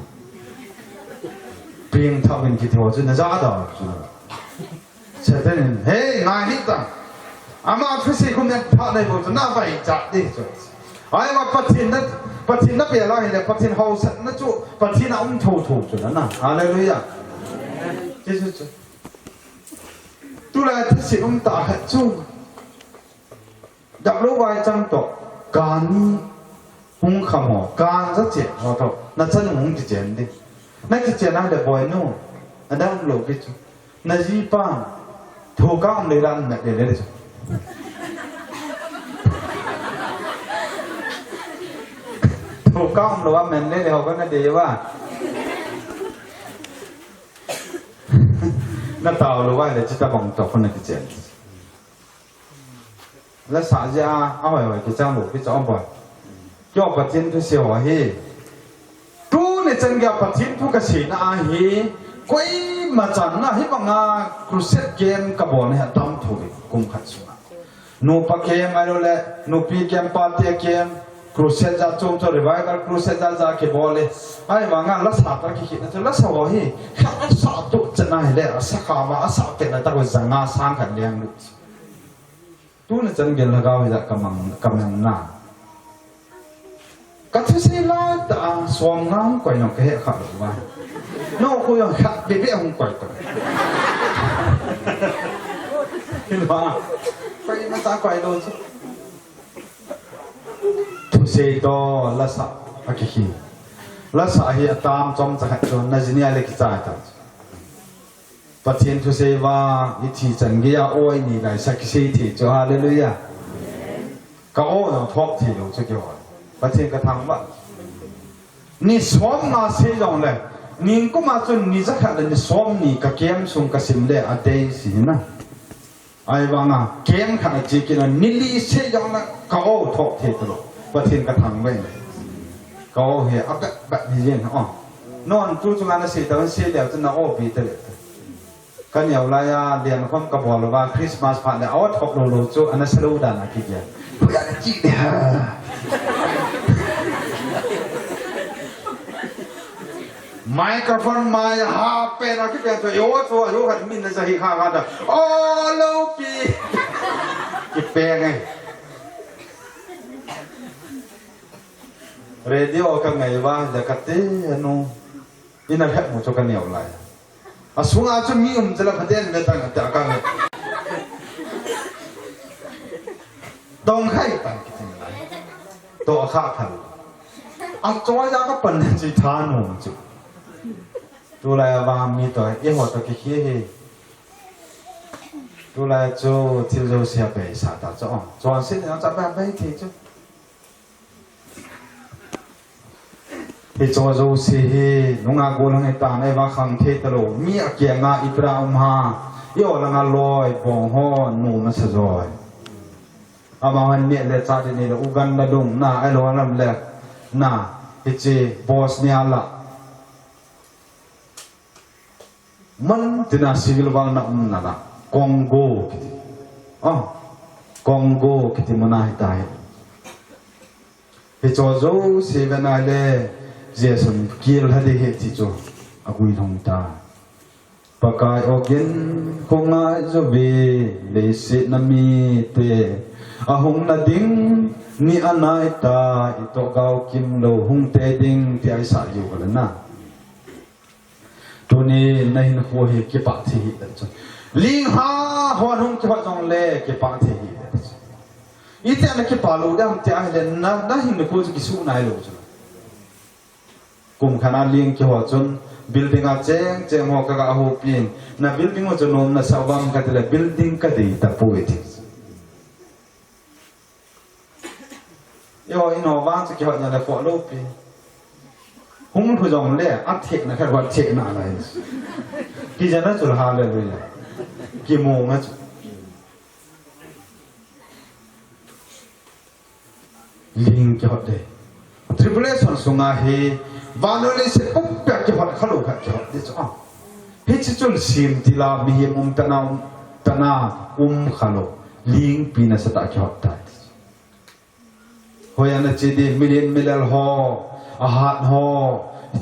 ping tha bin ki tho chu na za da chu cha den hey na hi ta ama phisi kum ne pha nei bo chu na bai cha di chu ai ma patin na pe la hi le patin ho sat na chu patin na tho chu na hallelujah Jesus tu la phisi ta khat chuดับรู้ไว้จังตกการนี้หุงขโมยการจะเจ็บเราตกนั่นฉันหุงจะเจ็บดินั่นจะเจ็บนั่นเดี๋ยวบ่อยนู่นอันนั้นหลบไปจุนั่นจีป้าถูกก้าวในร้านแบบเดียวเลยจุถูกก้าวหรือว่าแมนเล่เขาก็น่าดีว่านั่นเต่าหรือว่าเดี๋ยวจะตะบองตกคนนั้นจะเจ็บแล้วสาจะเอาไว้ที่จ้างหลวงพี่จ้างบ่อยย่อปฏิทินทุเสียวเฮตู้เนี่ยจังเกี่ยวปฏิทินทุกสิ่งนะเฮก้อยมาจันนะให้บังอาครูเซตเกมกับบอลเนี่ยตั้มถูกกุมขัดสุนัขนูปะเกมอะไรเลยนูปีเกมปาร์ตี้เกมครูเซตจะโจมตัวรีไวกันครูเซตจะเก็บบอลเลยไอ้บังอาลักษณะตะกี้คิดนะจะลักษณะเฮแค่ลักษณะตุจะน่าเห็นเลยสักคำว่าสักเกณฑ์ตั้งไว้จังงาสร้างกันเลี้ยงลูกตู้เนี่ยจังเกลก้าวจะกำลังน่ากัทสิลาตาสวมน้ำก่อยน้องเกะขาดหรือว่าน้องคุยอย่างขัดเบี้ยของก่อยก่อนเห็นว่าไปมาตาก่อยโดนสุดทุเสยโตลัสสะอากิฮีลัสสะฮีตามจอมจะหัดจนนั่นจีนี่อะไรกิจายตัดปฏิทินทุเสว่าวิธีจังเกียโอ้ยนี่ไงสักสิ่งที่จะฮาเลลูยาก็โอ้เราทบที่เราจะเกี่ยวปฏิทินกระทั่งว่านี่สวมมาเสียอย่างเลยนี่ก็มาจนนี่จะขัดนี่สวมนี่กับเกมส่งกับสิมเลยอันเดียสินะไอ้บางอ่ะเกมขัดจีกินนี่ลีเสียอย่างละก็โอ้ทบที่ตลอดปฏิทินกระทั่งไว้ก็โอ้เหี้ยอับแบบนี้ยังอ๋อนอนจู่ๆงานเสียแต่วันเสียเดี๋ยวจะน่าโอ้ปีเตอร์กันอย่างไรอ่ะเดือนความกระบอกเลยว่าคริสต์มาสผ่านเนี่ยเอาทบโลจู่อันนั้นสรุปด่านะคิดยังเพื่อนจีเนี่ยไมโครโฟนมาฮาเป็นอะไรที่เป็นตัวโย่ตัวโย่ขัดมินจะหิ้งข้างกันโอ้ลูปีกี่เป็นไงเรดิโอกันไงวะเด็กตีนู้อินาเห็นมุจกันอย่างไรสุงอาจมีจะละพัฒน์ไม่ตั้งแต่กันต้องให้ตั้งกิจอะไรตัวข้าทันจอยยาก็เป็นจิตานุจุตัวอะไรบางมีตัวยี่ห้อตัวขี้เหี้ยตัวอะไรจูที่เราเสียไปสาดจ้องจวนสิ่งเราจะแบบไม่ทีจูที่จวนจูสินุ่งอากูลังไอตาในว่าขังเทตโลมีอาเกียงาอิบราอุมฮาย่อลังอาลอยบองฮอนนูมันสะจอยอามาวันนี้เลจ่าที่นี่เราอุกันระดงน่าไอโลนั่นแหละน่าฮิจิบอสเนียละมันที่น่าสิวิลวังนักนั่นละคองโกคิดคองโกคิดมันน่าหิตายฮิจโจสิเวนัยเลเจสันกิลฮัดเฮติโจอากุยทงตาปากายอกินคงอาจจะเบเลสินามีเตอาหงนาดิ้งนี่อันไหนตาอิโตเกาคิมโลหงเตดิ้งที่ไอสายอยู่กันนะตัวนี้ในหินหัวเฮกิปะที่หิดจ้ะลิงหาหัวหงกิปะจงเล่กิปะที่หิดจ้ะอีเตนกิปะลูดามที่ไอเลนนะหินหัวจะกิสูนายลูจ้ะกุมขนาดลิงกิหัวจนบิลดิ้งอาเจงหัวกะกะหัวปีนนะบิลดิ้งหัวจนนนะสาวามกันเลยบิลดิ้งกันดีตะปูเอติย่ออินโนวานจะเกี่ยวกับอะไรฟอลโล่ปีหุ่นผู้จงเล่อัดเทคนะครับว่าเทคน่าอะไรกี่จะน่าจุลหาเลยกี่โมงนะจุ ลิงเกี่ยวเดทริปเลสันสุงาเฮวานเลเซปุ๊บเปียกเกี่ยวขลุ่ยเกี่ยวเดจ้าเฮจิจุลซิมติลามีมุมตนาขลุ่ยลิงปีนัสตะเกี่ยวได้หอยนัดจีดีมิลล์ฮออาหารฮอ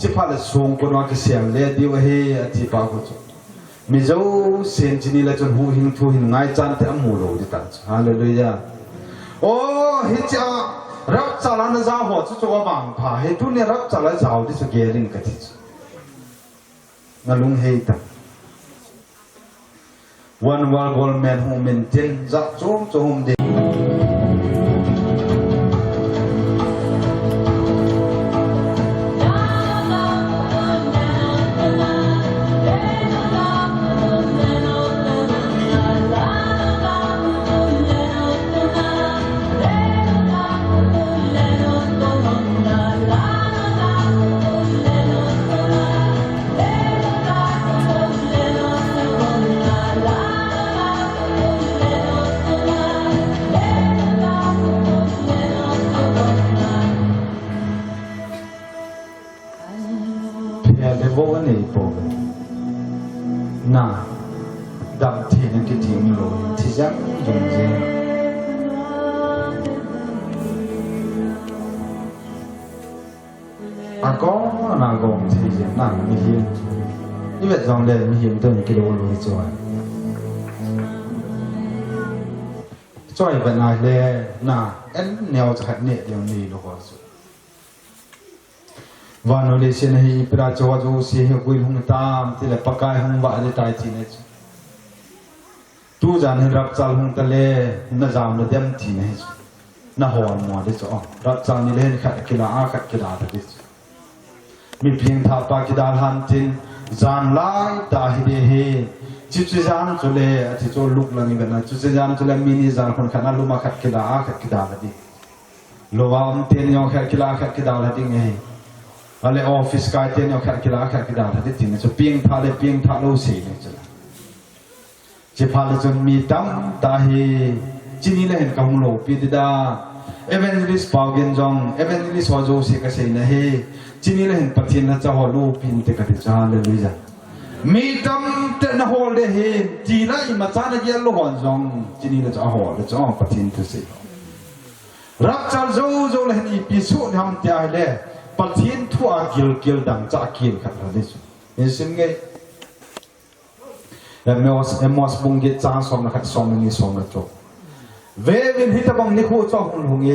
จิพัลส่งคนว่าเสียงเลี้ยดีวะเฮอธิปากุจมิเจ้าเซนจินีละจนหูหิงทูหิงไงจันเตอมูโลดิตันฮาเลลูยาโอ้ฮิจ้ารับจารันจ้าหัวจุว่าบางผาเฮตุเนี่ยรับจารันจ้าดิสเกลิงกันทีนั่นลุงเฮตันวันวอลบอลแมนฮูมินเทนจักโจมโจมเดโว้นี่ปกน่าดำที่นั่นกิจมีโลที่จะยุ่งเย็นอากงนากงที่จะนั่งมีเห็นนี่เป็นจองเลยมีเห็นตัวนี้กิโลโลจอยเป็นอะไรน่าเอ็นแนวจะขัดเนี่ยเดี๋ยวนี้โลกสุดวานเลเซนฮีปราชวาจูเสียกุยหงตามที่ละปากายหงบาดิตายจีเนจตูจานให้รับจัลหงตะเลน่าจามละเดมทีเนจน่าหอนมัวดิจ้ะรับจัลนี่เล่นขัดกีฬาขัดกีฬาดิจ้ะมีเพียงท่าปากีดาหันจินจานไล่ตาฮิเดเฮจิตจานจุเลที่จุลุกลังกันนะจิตจานจุเลมินิจานคนขันลุมาขัดกีฬาละดิโลวาอันเตียนยองขัดกีฬาละดิไงอะไรออฟฟิศกายเตียนเอาขัดกีฬาละดิทีนี้จะเพียงท่าโลสีเลยจ้ะจะพาเลยจนมีตั้มตาฮีจีนี่เลยเห็นกับหงโลปีดิดาเอเวนจิลิสปาวเกนจงเอเวนจิลิสวาโจสีก็เสียนะเฮจีนี่เลยเห็นปฏิณาจะหัวลูปินเตกันจ้าเลยลุยจ้ะมีตั้มเตนหัวเลยเฮจีน่าอิมาจานเยลโลหัวจงจีนี่เลยจะหัวเลยจ้าปฏิณาตุสีรับจัลโจเลยเห็นอีพิสุทำเตียเลยปฏิทินทั่วกิลดังจากกิลขัดอะไรสุดนี่สิ่งไงแล้วเมื่อสบุงกิจจ้างสมนักสมนี่สมนักจบเววินฮิตบังนิโคจ้องหงเอ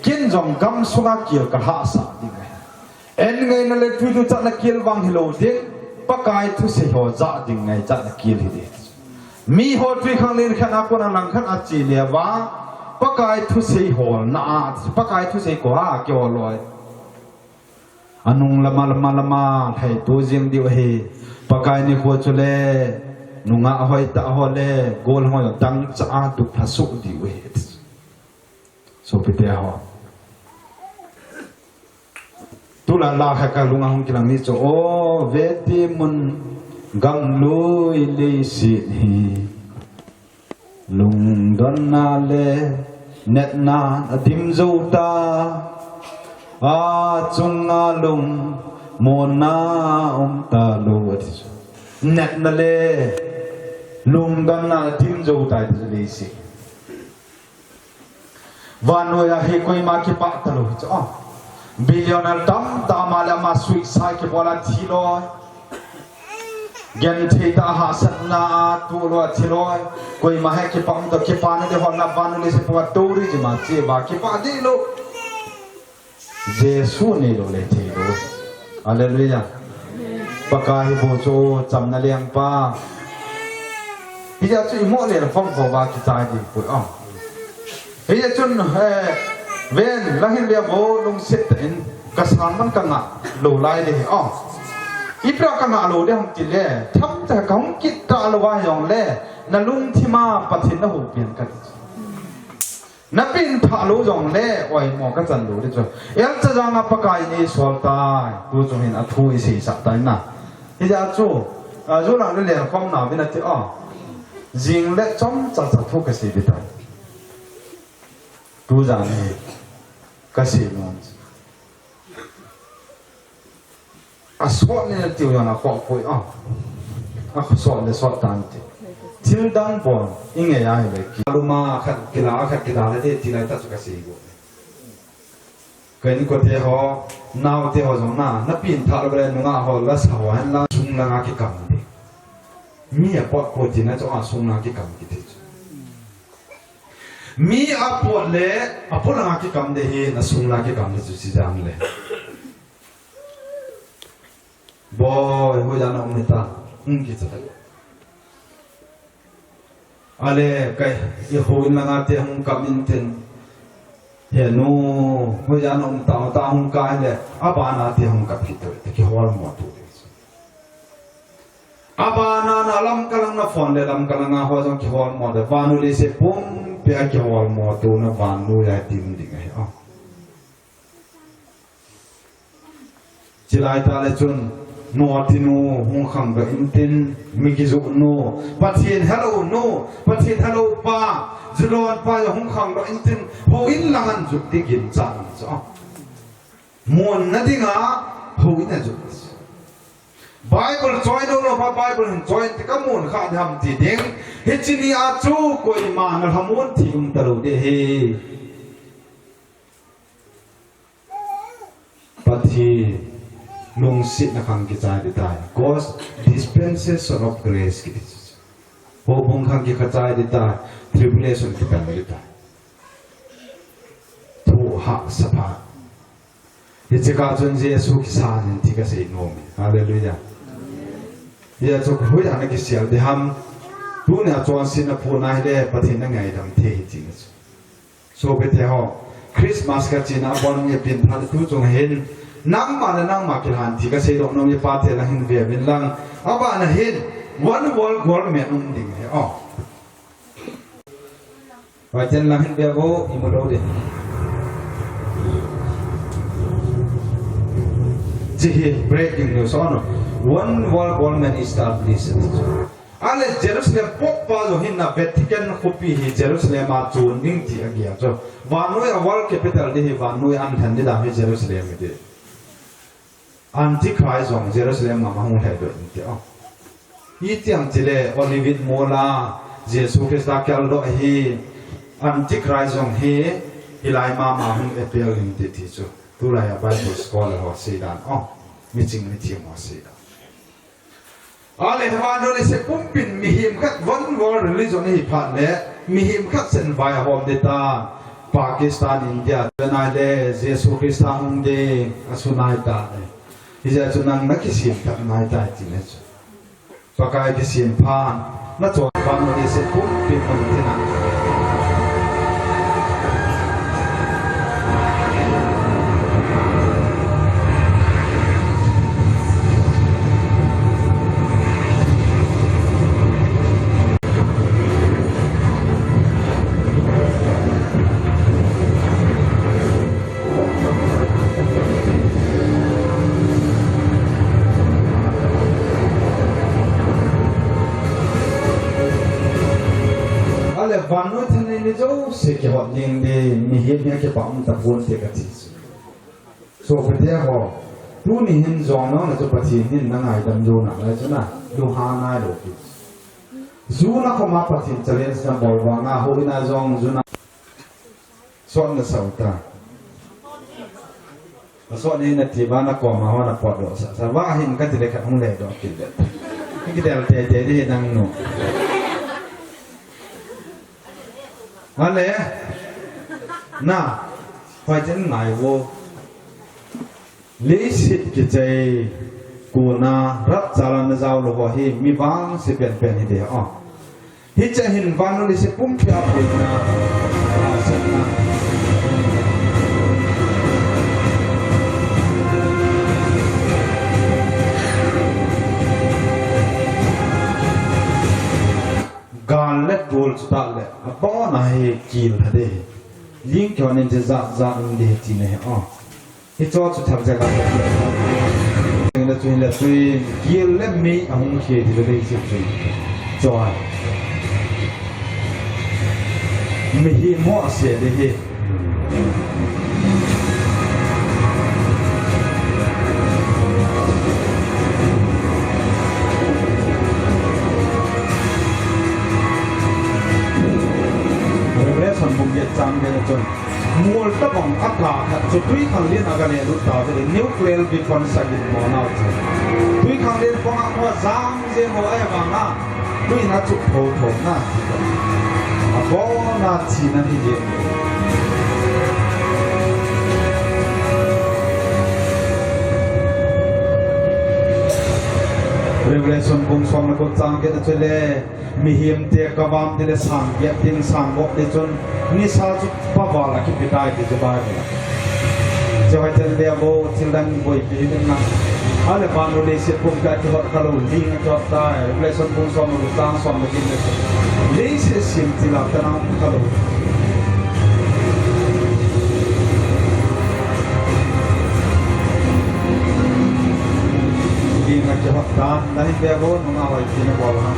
กินจงกำสุนักกิลกระหาสาดีไงเอ็นไงนั่นเลยทุจัดนักกิลวังฮิโลดิ้งปากายทุเสียหัวจัดดิ้งไงจัดนักกิลฮิเดมีหัวทุยขังเลี้ยงขันอากุนันหลังขันอาจีเลียว่าปากายทุเสียหัวน่าปากายทุเสียกว่าเกี่ยวลอยอันนุ่งละมาให้ตัวเจียงดีวะเฮปากายนี่ขวดจุเลนุ่งหอยตาหอยเล่โกลหอยดังจ้าดุพระสุดีวะเฮสุพิเดียวตุลาลาให้กับลุงอาหงกิลังนี่โจโอเวทีมุนกังลุยลิสินีลุงดอนนาเลเนตนาดิมจูตาอาจุงอาลุงโมนาตาลูอดิเน็ตนั่นเลยลุงดันนาทิมโจตายดิเลยสิวันวันเฮคุยมาคิปะตลูจ้ะบิลยอนดัมตามาลามาสวิกไซคิปวลาทีโลยันเทตาหาสันนาตูโลทีโลคุยมาให้คิปะมันตัวคิปะนั่นเดี๋ยวนับวันนี้สิปวดตูริจิมาเจ็บาคิปะดีโลเยซูนี่โลเลทีโลฮาเลลูยาปากาฮิโบโจจำนาเลียงป้าฮิจะช่วยมั่วเลยนะฟังพอบากิจายดีปุยอ๋อฮิจะจุนเวนละหินเบียโบลงเสตินกษัตริย์มันกังอ่ะโลไลเลยอ๋ออีพระกังอ่ะโลเดียงจิเล่ทำแต่ของกิจการละวายองเล่นั่นลุงที่มาปฏิณะหูเปลี่ยนกันนับเป็นพระลูกจงเล่ไว้หมอก็จันรู้ดิจ้ะเอลจะจังอัปกายนี่สวดตายดูจงเห็นอัฐุยสีสัตตายน่ะที่จะจู่หลังเรียนฟังหนาวินาทีอ๋อจิงเล็กจ้องจัดทุกข์สีดิตายดูจังนี่ ก็สินอนสวดเนี่ยติวยังปอกคุยสวดเนี่ยสวดตันติทิลดังปอนอิงเงียให้เลยลูมาขัดกีฬาเลยที่ที่ไหนตัดสุกสิกูเกินกว่าเที่ยวน้าวเที่ยวจงนับปีนทาร์เบรนงาหอลสาวหันละสุงละงาคิกำดิมีปอกคุยที่นั่นจะสุงละคิกำกิจมีปวดเละปวดละงาคิกำเดฮีน่ะสุงละคิกำดิจุดสิจามเลยบอยหัวจันทร์อมนิตากิจวัตรอะไรกันยี่ห้ออินลังอาเทียงกับอินเทนเฮนูหัวจันทร์อมตาหงกายเลยอาบานาเทียงกับกิจวัตรที่หัวหมดทุกทีอาบานานาลำกำลังน่ะฟอนเลยลำกำลังน่ะหัวจันทร์ที่หัวหมดเลยวานุลิเซปุ่มเปียที่หัวหมดตัวน่ะวานุยาติมดิ่งไงจิลายตาเลจุนโนติโนหงขังกับอินเทนมิกิจุโนปัจเจียนฮัลโหลโนปัจเจียนฮัลโหลป้าจุลวันป้าหงขังกับอินเทนโฮอินลังอันจุดที่กินจานจ้ะมวนนั่นดิงะโฮอินนั่นจุดไบเบิลจอยโนโนพระไบเบิลจอยที่ก็มวนข้าทำที่เด้งเฮจินีอาจูกุยมานะทำมวนที่อุมตะลุเดเฮปัจเจียลงสินักขังกิจายได้ God's dispensation of grace กิจพอบงขังกิจายได้ tribulation กิจายได้ทุหักสภาที่จะการจนเยซูกิสานิที่ก็เสียโนมิฮาเลลูยาเดี๋ยวจะคุยทางกิจเสียเดี๋ยวทำดูเนี่ยจวนสินะพูนายได้ประเทศนั่งไงดังเที่จริงโซเปเทฮอคริสต์มาสกับจีน่าบอลเนี่ยเป็นพันธุ์ทุจงเห็นนั่งมากินหันที่ก็เสียดอกน้องยปาเทลังหินเวียบินลังอาบ้านเห็นวันวอลกอลเมียนุ่มดิ่งอ๋อว่าเจนลังหินเวียโบอิมุโรดิจีเฮ breaking news on one wall government established อะไรเยรูซาเล็มปกป้องหินนะเวติกันคุปีฮิเยรูซาเล็มมาจูนนิ่งที่อาเกียจ้ะวานุย world capital ที่วานุยอันทันที่ดาวเยรูซาเล็มที่อันที่ใครส่งเยรูซาเล็มมาหุ่นให้ด้วยนี่อ๋อยี่ที่อันที่เลโอลิวิดโมลาเยซูคริสต์ก็เอาฮีอันที่ใครส่งฮีฮิไลมาหุ่นเอเปียลินที่ที่จ้ะตัวไรอะไบเบิลสกอลหัวสีดานอ๋อมิจริงมิที่หัวสีดานอะไรทว่าโดยเฉพาะปิ่นมีหิมขัดวันวอร์ลิจนี่ผ่านเลยมีหิมขัดเส้นใบหอมเดตาปากีสถานอินเดียเป็นอะไรเยซูคริสต์หุ่นเดสุนัยตาเลยที่จะจุนังนักสิมทักนายตาจริงเลยปากายกิสิมผ่านนักจวบวันโดยเฉพาะปิ่นมันที่นั่นวันนู้นท่านนี่เจ้าเสกหัวยิงดีมีเหตุเนี่ยเกี่ยวกับตะวันเด็กที่สุดส่วนประเทศเขาดูนี่เห็นจองน้องนะจะประเทศนี่นั่งไงดำโยนอะไรจ้ะนะดูหาง่ายเลยจูนักเขามาประเทศเจริญสมบูรณ์ว่างาหูน่าจองจูนักส่วนเงินสาวตาส่วนนี้นาทีบ้านนักก่อมาว่านักปอดดอกสว่าเห็นกันจะได้ขัดห้องแดดดอกกินเด็ดนี่แต่เจ๊ที่นั่งหนุ่มอะไรน่ะไฟจะไหนวะลิสิตกิจกูน่ารับจารณะเจ้าลูกว่าฮีมีบางสิเป็นฮิเดียอ๋อฮิจะเห็นวันนู้นลิสิปุ่มพิอาบุญนะเสร็จนะการเล็ดโกลสุดท้ายเลยบ้านไหนกินทัดเดลิงก์วันนี้จะจะอินเดียจีนเหรอฮิตว่าสุดท้ายจะกันเลยตัวนี้กินเล็บมีอ่ะมึงเขียนที่เลยสิจุยจอยมีหิมะเสียดี ส่วนบุญเยจังเดนจนมัวตะบองอากาศจุดทุยขังเลียนอากาศเนี่ยรู้ต่อไปนิวเคลียร์วิปอนสักินมอนาวทุยขังเลียนฟองหัวจางเจมัวไอ้บางน่ะทุยน่าจุดโผล่น่ะบ่น่าทีนั่นที่เดียวRevelation kung som na ko tang kita chule mihim te kabam te sang yep ting sang bok de chun ni sa chu pawala ki pitai de ba de jawai tel de bo children boy pi de na ale panu le se kung ka ki hot kalu ling chop ta Revelation kung som na ko tang som na kin de le se sim ti la ta na kalu Ingat jawab dan dari dia pun mengawal sini bola.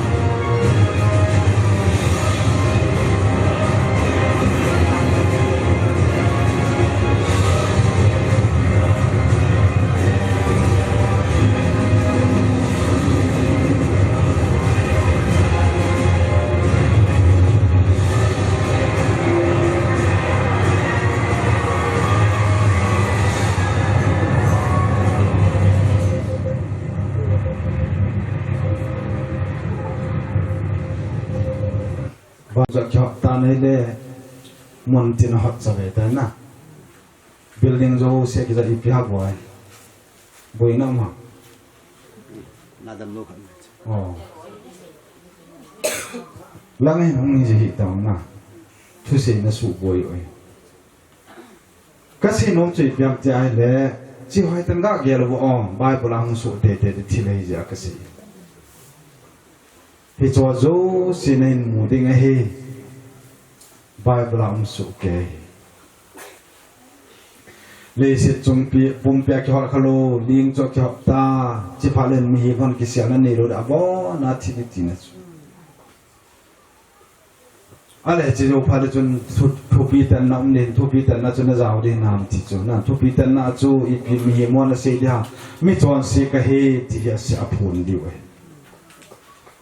Bajak jawab tanah ini mungkin hot sampai tanah. Building jauh sih kita ipihak boy, boy nama. Nadam lokal. Oh, langit orang ini tahu na, tu sih nasu boy oi. Kasih nom cuy biang jai le, cium tengah gelo boong, bayi pulang su tete tilai je kasih. Hijau jauh sinin muding ahe, Bible am suke. Lesit jumpi pumpia kihor kalau ling jok kihor ta, cipalen mihikon kisianan niru abo nati ditinas. Ale jijo pada jun tupi tan nam nen tupi tan na jun jauh di nam tijo na tupi tan na ju ipi mihimon sedia, mijon se kahe tiya se apun diwe.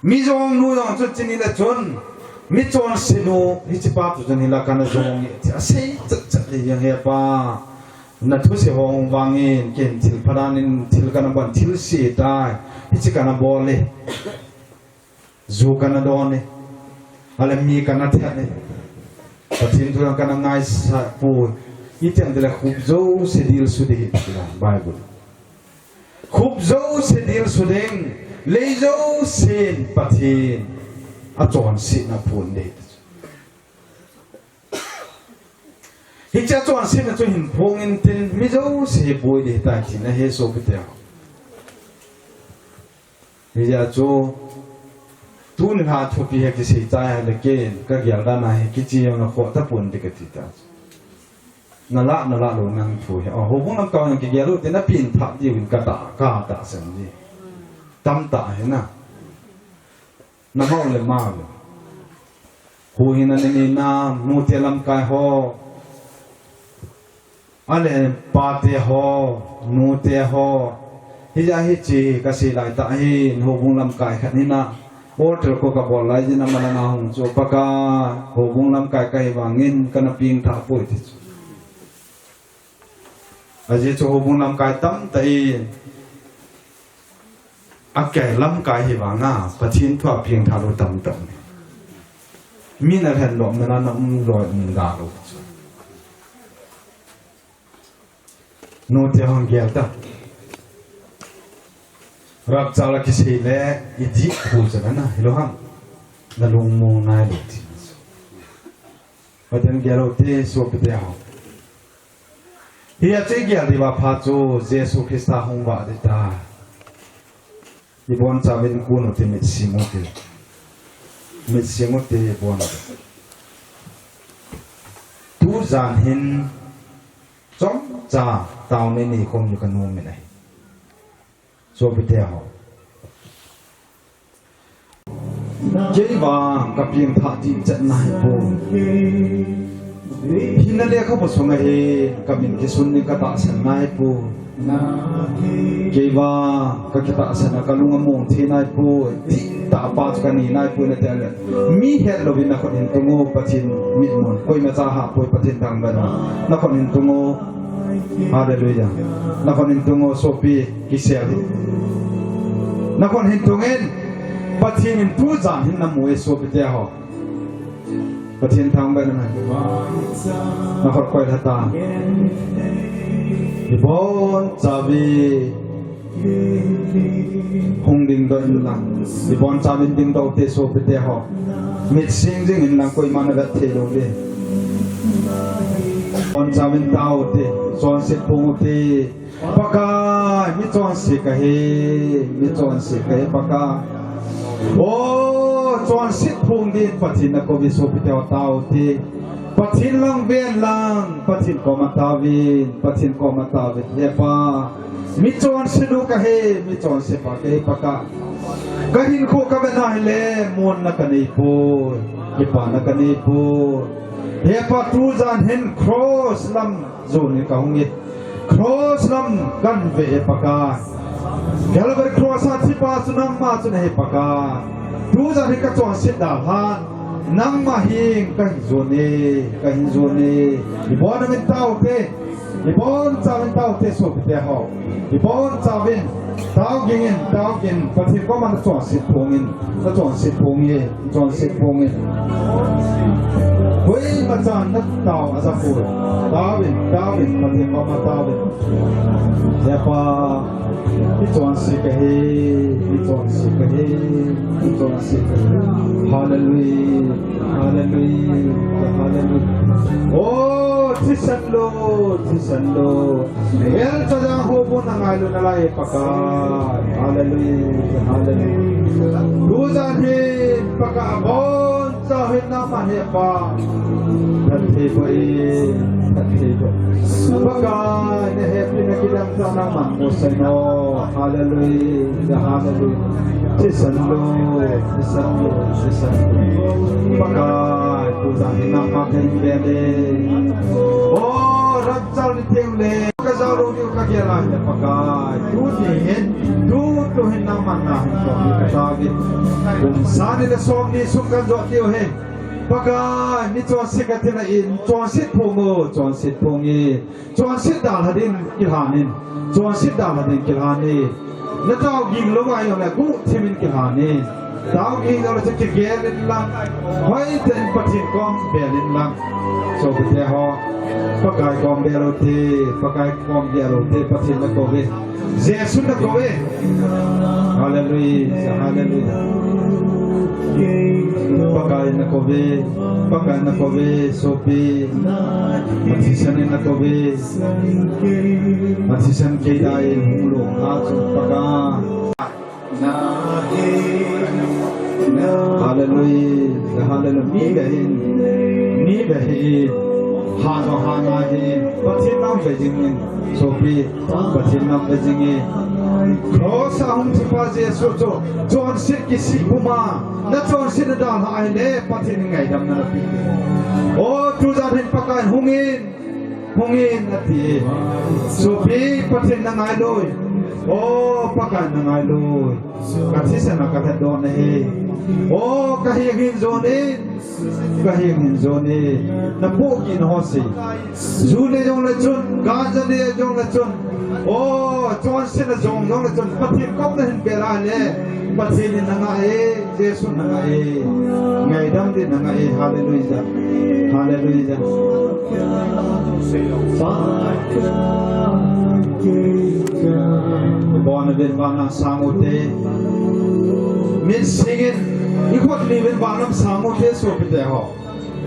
Mijong nuyong tu cini la John, mijong sino hicipa tu cini la kana jong itu asai cak yang apa, natu se hong wangin ken til padanin til kana ban til si tai, hicikana boleh, zu kana done, alam mi kana tiane, patin tu kana ngai sapu, itu yang adalah kubzo sedil sudah Bible, kubzo sedil sudah. Lejo sin patin aton sin apun de. Hija aton sin aton hin pongin tin mijo se boy de ta tin na he so betel. Hija jo tun ha thopi he ki se ta ha le ke ka gyal da na he ki chi yong na kho ta pun de ka ti ta. Na la lo nang thu he ho bong nam ka ki gyal lu tin na pin pha di win ka ta san di. Tâm tạ thế nào, nó mauเลยมาเลยคุยนั่นนี่น้ำนูเทลัมกายห่ออะไรปาเตห่อนูเตห่อฮิจาฮิจีกษีไลตาหินหูบุงลำกายขันนี่นะโอเทลก็กบอลไลจินามันนาหงโจปกาหูบุงลำกายไก่วางินกันปิงท่าป่วยที่สุดอาจจะโจหูบุงลำกายตั้มตะอินอาแก่ล้ำกายหิวาง่าประทินทั่วเพียงทารุตำตำมีนาแทนหลอมนาน้ำลอยมุงดาลุโนเทียงเกียรติรับจาระกิเสเลอิจิหูจันนะฮิโลฮัมนาลุงโมนายลุติประเด็นเกียรติสวบเดียวเฮียเจเกียรติว่าพาโจเยซูคริสต์หงวาดิตาIbon sabin kuno te mitsingote ibon tu zan hin chong cha taw ne ni khom yu kanu me nai so bite ho jei ba ka pim tha ti chat nai po hin le kha bo songa he kamin ki sun ni kata san nai pu ke wa ka kita sana kalunga mong thi nai pu ti ta pa ka ni nai pu na te mi he lo bin na ko hin tungo pathin mi mon koi ma cha ha poi pathin tang ba na ko hin tungo hallelujah na ko hin tungo sopi ki se na ko hin tungen pathin in tu zan hin na mu e sopi te ho pathin thang ba na na ko koi hata Ibon sabi hong ding don lang ibon sabi ding do te so pe te ho mit sing jing in lang koi man ga the lo de ibon sabi tao te son se pung te paka mi son se ka he paka o son se pung din patin na ko bi so pe te tao te pathin lang ben lang pathin ko matawin ye pa mi chon sidu ka he mi chon se pa ke paka kahin ko ka bena hele mon na kanei po ye pa na kanei po ye pa tu jan hen cross lam zone ka hungi cross lam kan ve paka galber cross a thi pa sunam ma sun he paka tu jan ka chon se da han nang mahing kahin zone ibon min tao te ibon chawin tao te so te ho ibon chawin tao gin pathin ko man chon sit phongin hoi ma chan na tao asa pu tawin pathin ko ma tawin ya pa mi chon sit ka he hallelujah oh tisando el chadang hobo na ngalo na lai paka hallelujah duzan he paka bon sa he na ma he pa thathe paka ne he pina kidam sa na ma mo sano hallelujah tisando paka duzan he na ma he bele oh rajal tiule ka zaro ni ka kela he paka tu ni hen tu to hen na man na ko ka tagi sani le som ni sum kan jo tio he paka ni chon sit ka tena in chon sit phongi chon sit dal hadin kilhanin chon sit dal hadin kilhani na tao ging lo wa yo la ku thimin kilhanin tao ging lo se ke gelin lang hoi ten pathin kom belin lang so te ho pakai kom belo te pathin na ko ve Jesus na ko ve hallelujah pakai na ko ve sopi mathisan ke dai lo ha chu paka hallelujah ni behin ha na hin pathin nam bejingin sopi pathin nam bejingin cross ahum thipa Jesus chon sit ki sikuma na chon sit da ha ai le pathin ngai dam na pi o tu za hin pakai hungin ati sopi pathin na ngai loi o pakai na ngai loi kathi sa na ka don he o kahin zone na pokin hosi zule jong la chun gaza le jong la chun o chon sin jong la chun pathin kom na hin bela le pathin na nga e Jesus na nga e ngai dam din na nga e hallelujah born again bana samote min singin ikot livin banam samote so pite ho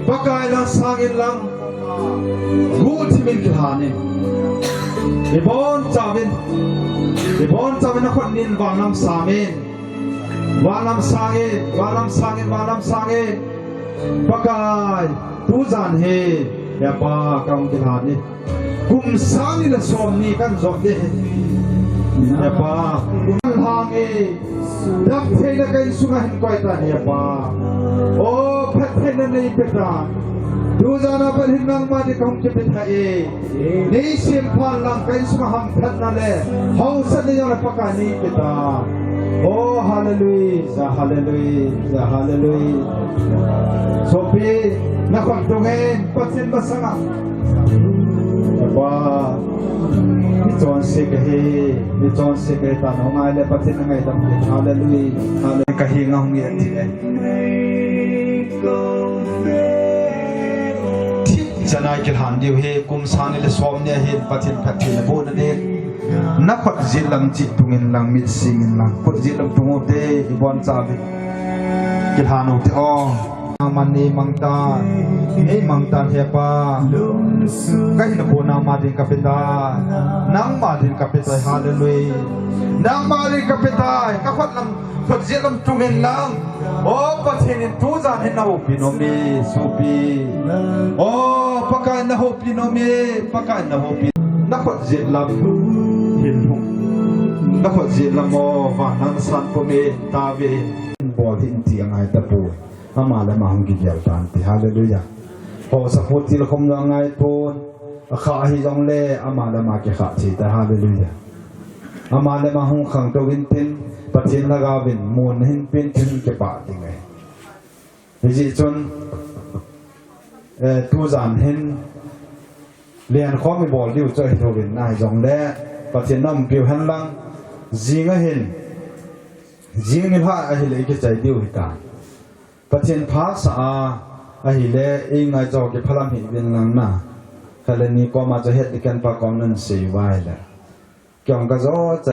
pakai lang sangin lang gut min khane ibon chawin na khon nin banam samin banam sangin pakai tu zan he ya pa kam khane kum sani la som ni kan zok de ya pa kum hang e dam the na kai sunga hin koi ta ya pa o phat the na nei petra ดูจานาเป็นหินนางมาที่คงจะเป็นไทยนี่เสียงพานลังกันสุขหัมทันนั่นแหละห้องสันนิยามประการนี้เป็นตาโอ้ฮาเลลูยาฮาเลลูยาฮาเลลูยโซฟีนักขับตรงเองปัจจินบัสงะว่ามิจอนเสกเฮมิจอนเสกตาน้องไงเลยปัจจินไงตั้งแต่ฮาเลลูยฮาเลลูยกะเฮงองเงียบที่จะนายกิลหันเดียวเฮกุมสานิเลสอมเนี่ยเฮปัจจินพัดที่ละโบนั่นเองนักขัดจิตลังจิตตุงินลังมิดสิงินลังขัดจิตลังตุงโอเตอิบอนซาบิกิลหันอุตอมันนี่มังตาเฮ้มังตาเฮียปาก็เห็นโบนามาดินกับเปตานังมาดินกับเปตาฮาเลลูยนังมาดินกับเปตาก็ขัดลังขัดจิตลังตุงินลังโอ้ปัจจินทุจานเห็นนาโอปิโนมีสุปีโอ้ปากายนาโอปิโนมีปากายนาโอปินักขัดจิตลังเห็นหุนักขัดจิตลังโอ้วานันสันปมีตาเวบอที่อินเดียงไงตะปูอามาและมาหงกิเดียวตานที่ฮาเลลูยาพอสักพุทธิละคมยังไงปูนข้าฮิจงเล่อามาและมาเกข้าที่แต่ฮาเลลูยาอามาและมาหงขังตัววินตินปัจจินละกาวินมูนหินปินทินเก็บปะยังไงวิจิจนทุจานหินเรียนข้อมีบอกดิ้วใจตัววินนายจงเล่ปัจจินน้ำผิวหันลังจิงหินจิงนิพพานอะไรก็ใจดิ้วหิตาปัจจินพักษาอะไรเล่เองไงจอกเก็บพลังหินเป็นลังน่ะขณะนี้ก็มาจะเหตุกันประกอบนั้นสีไว้แหละเกี่ยวกับ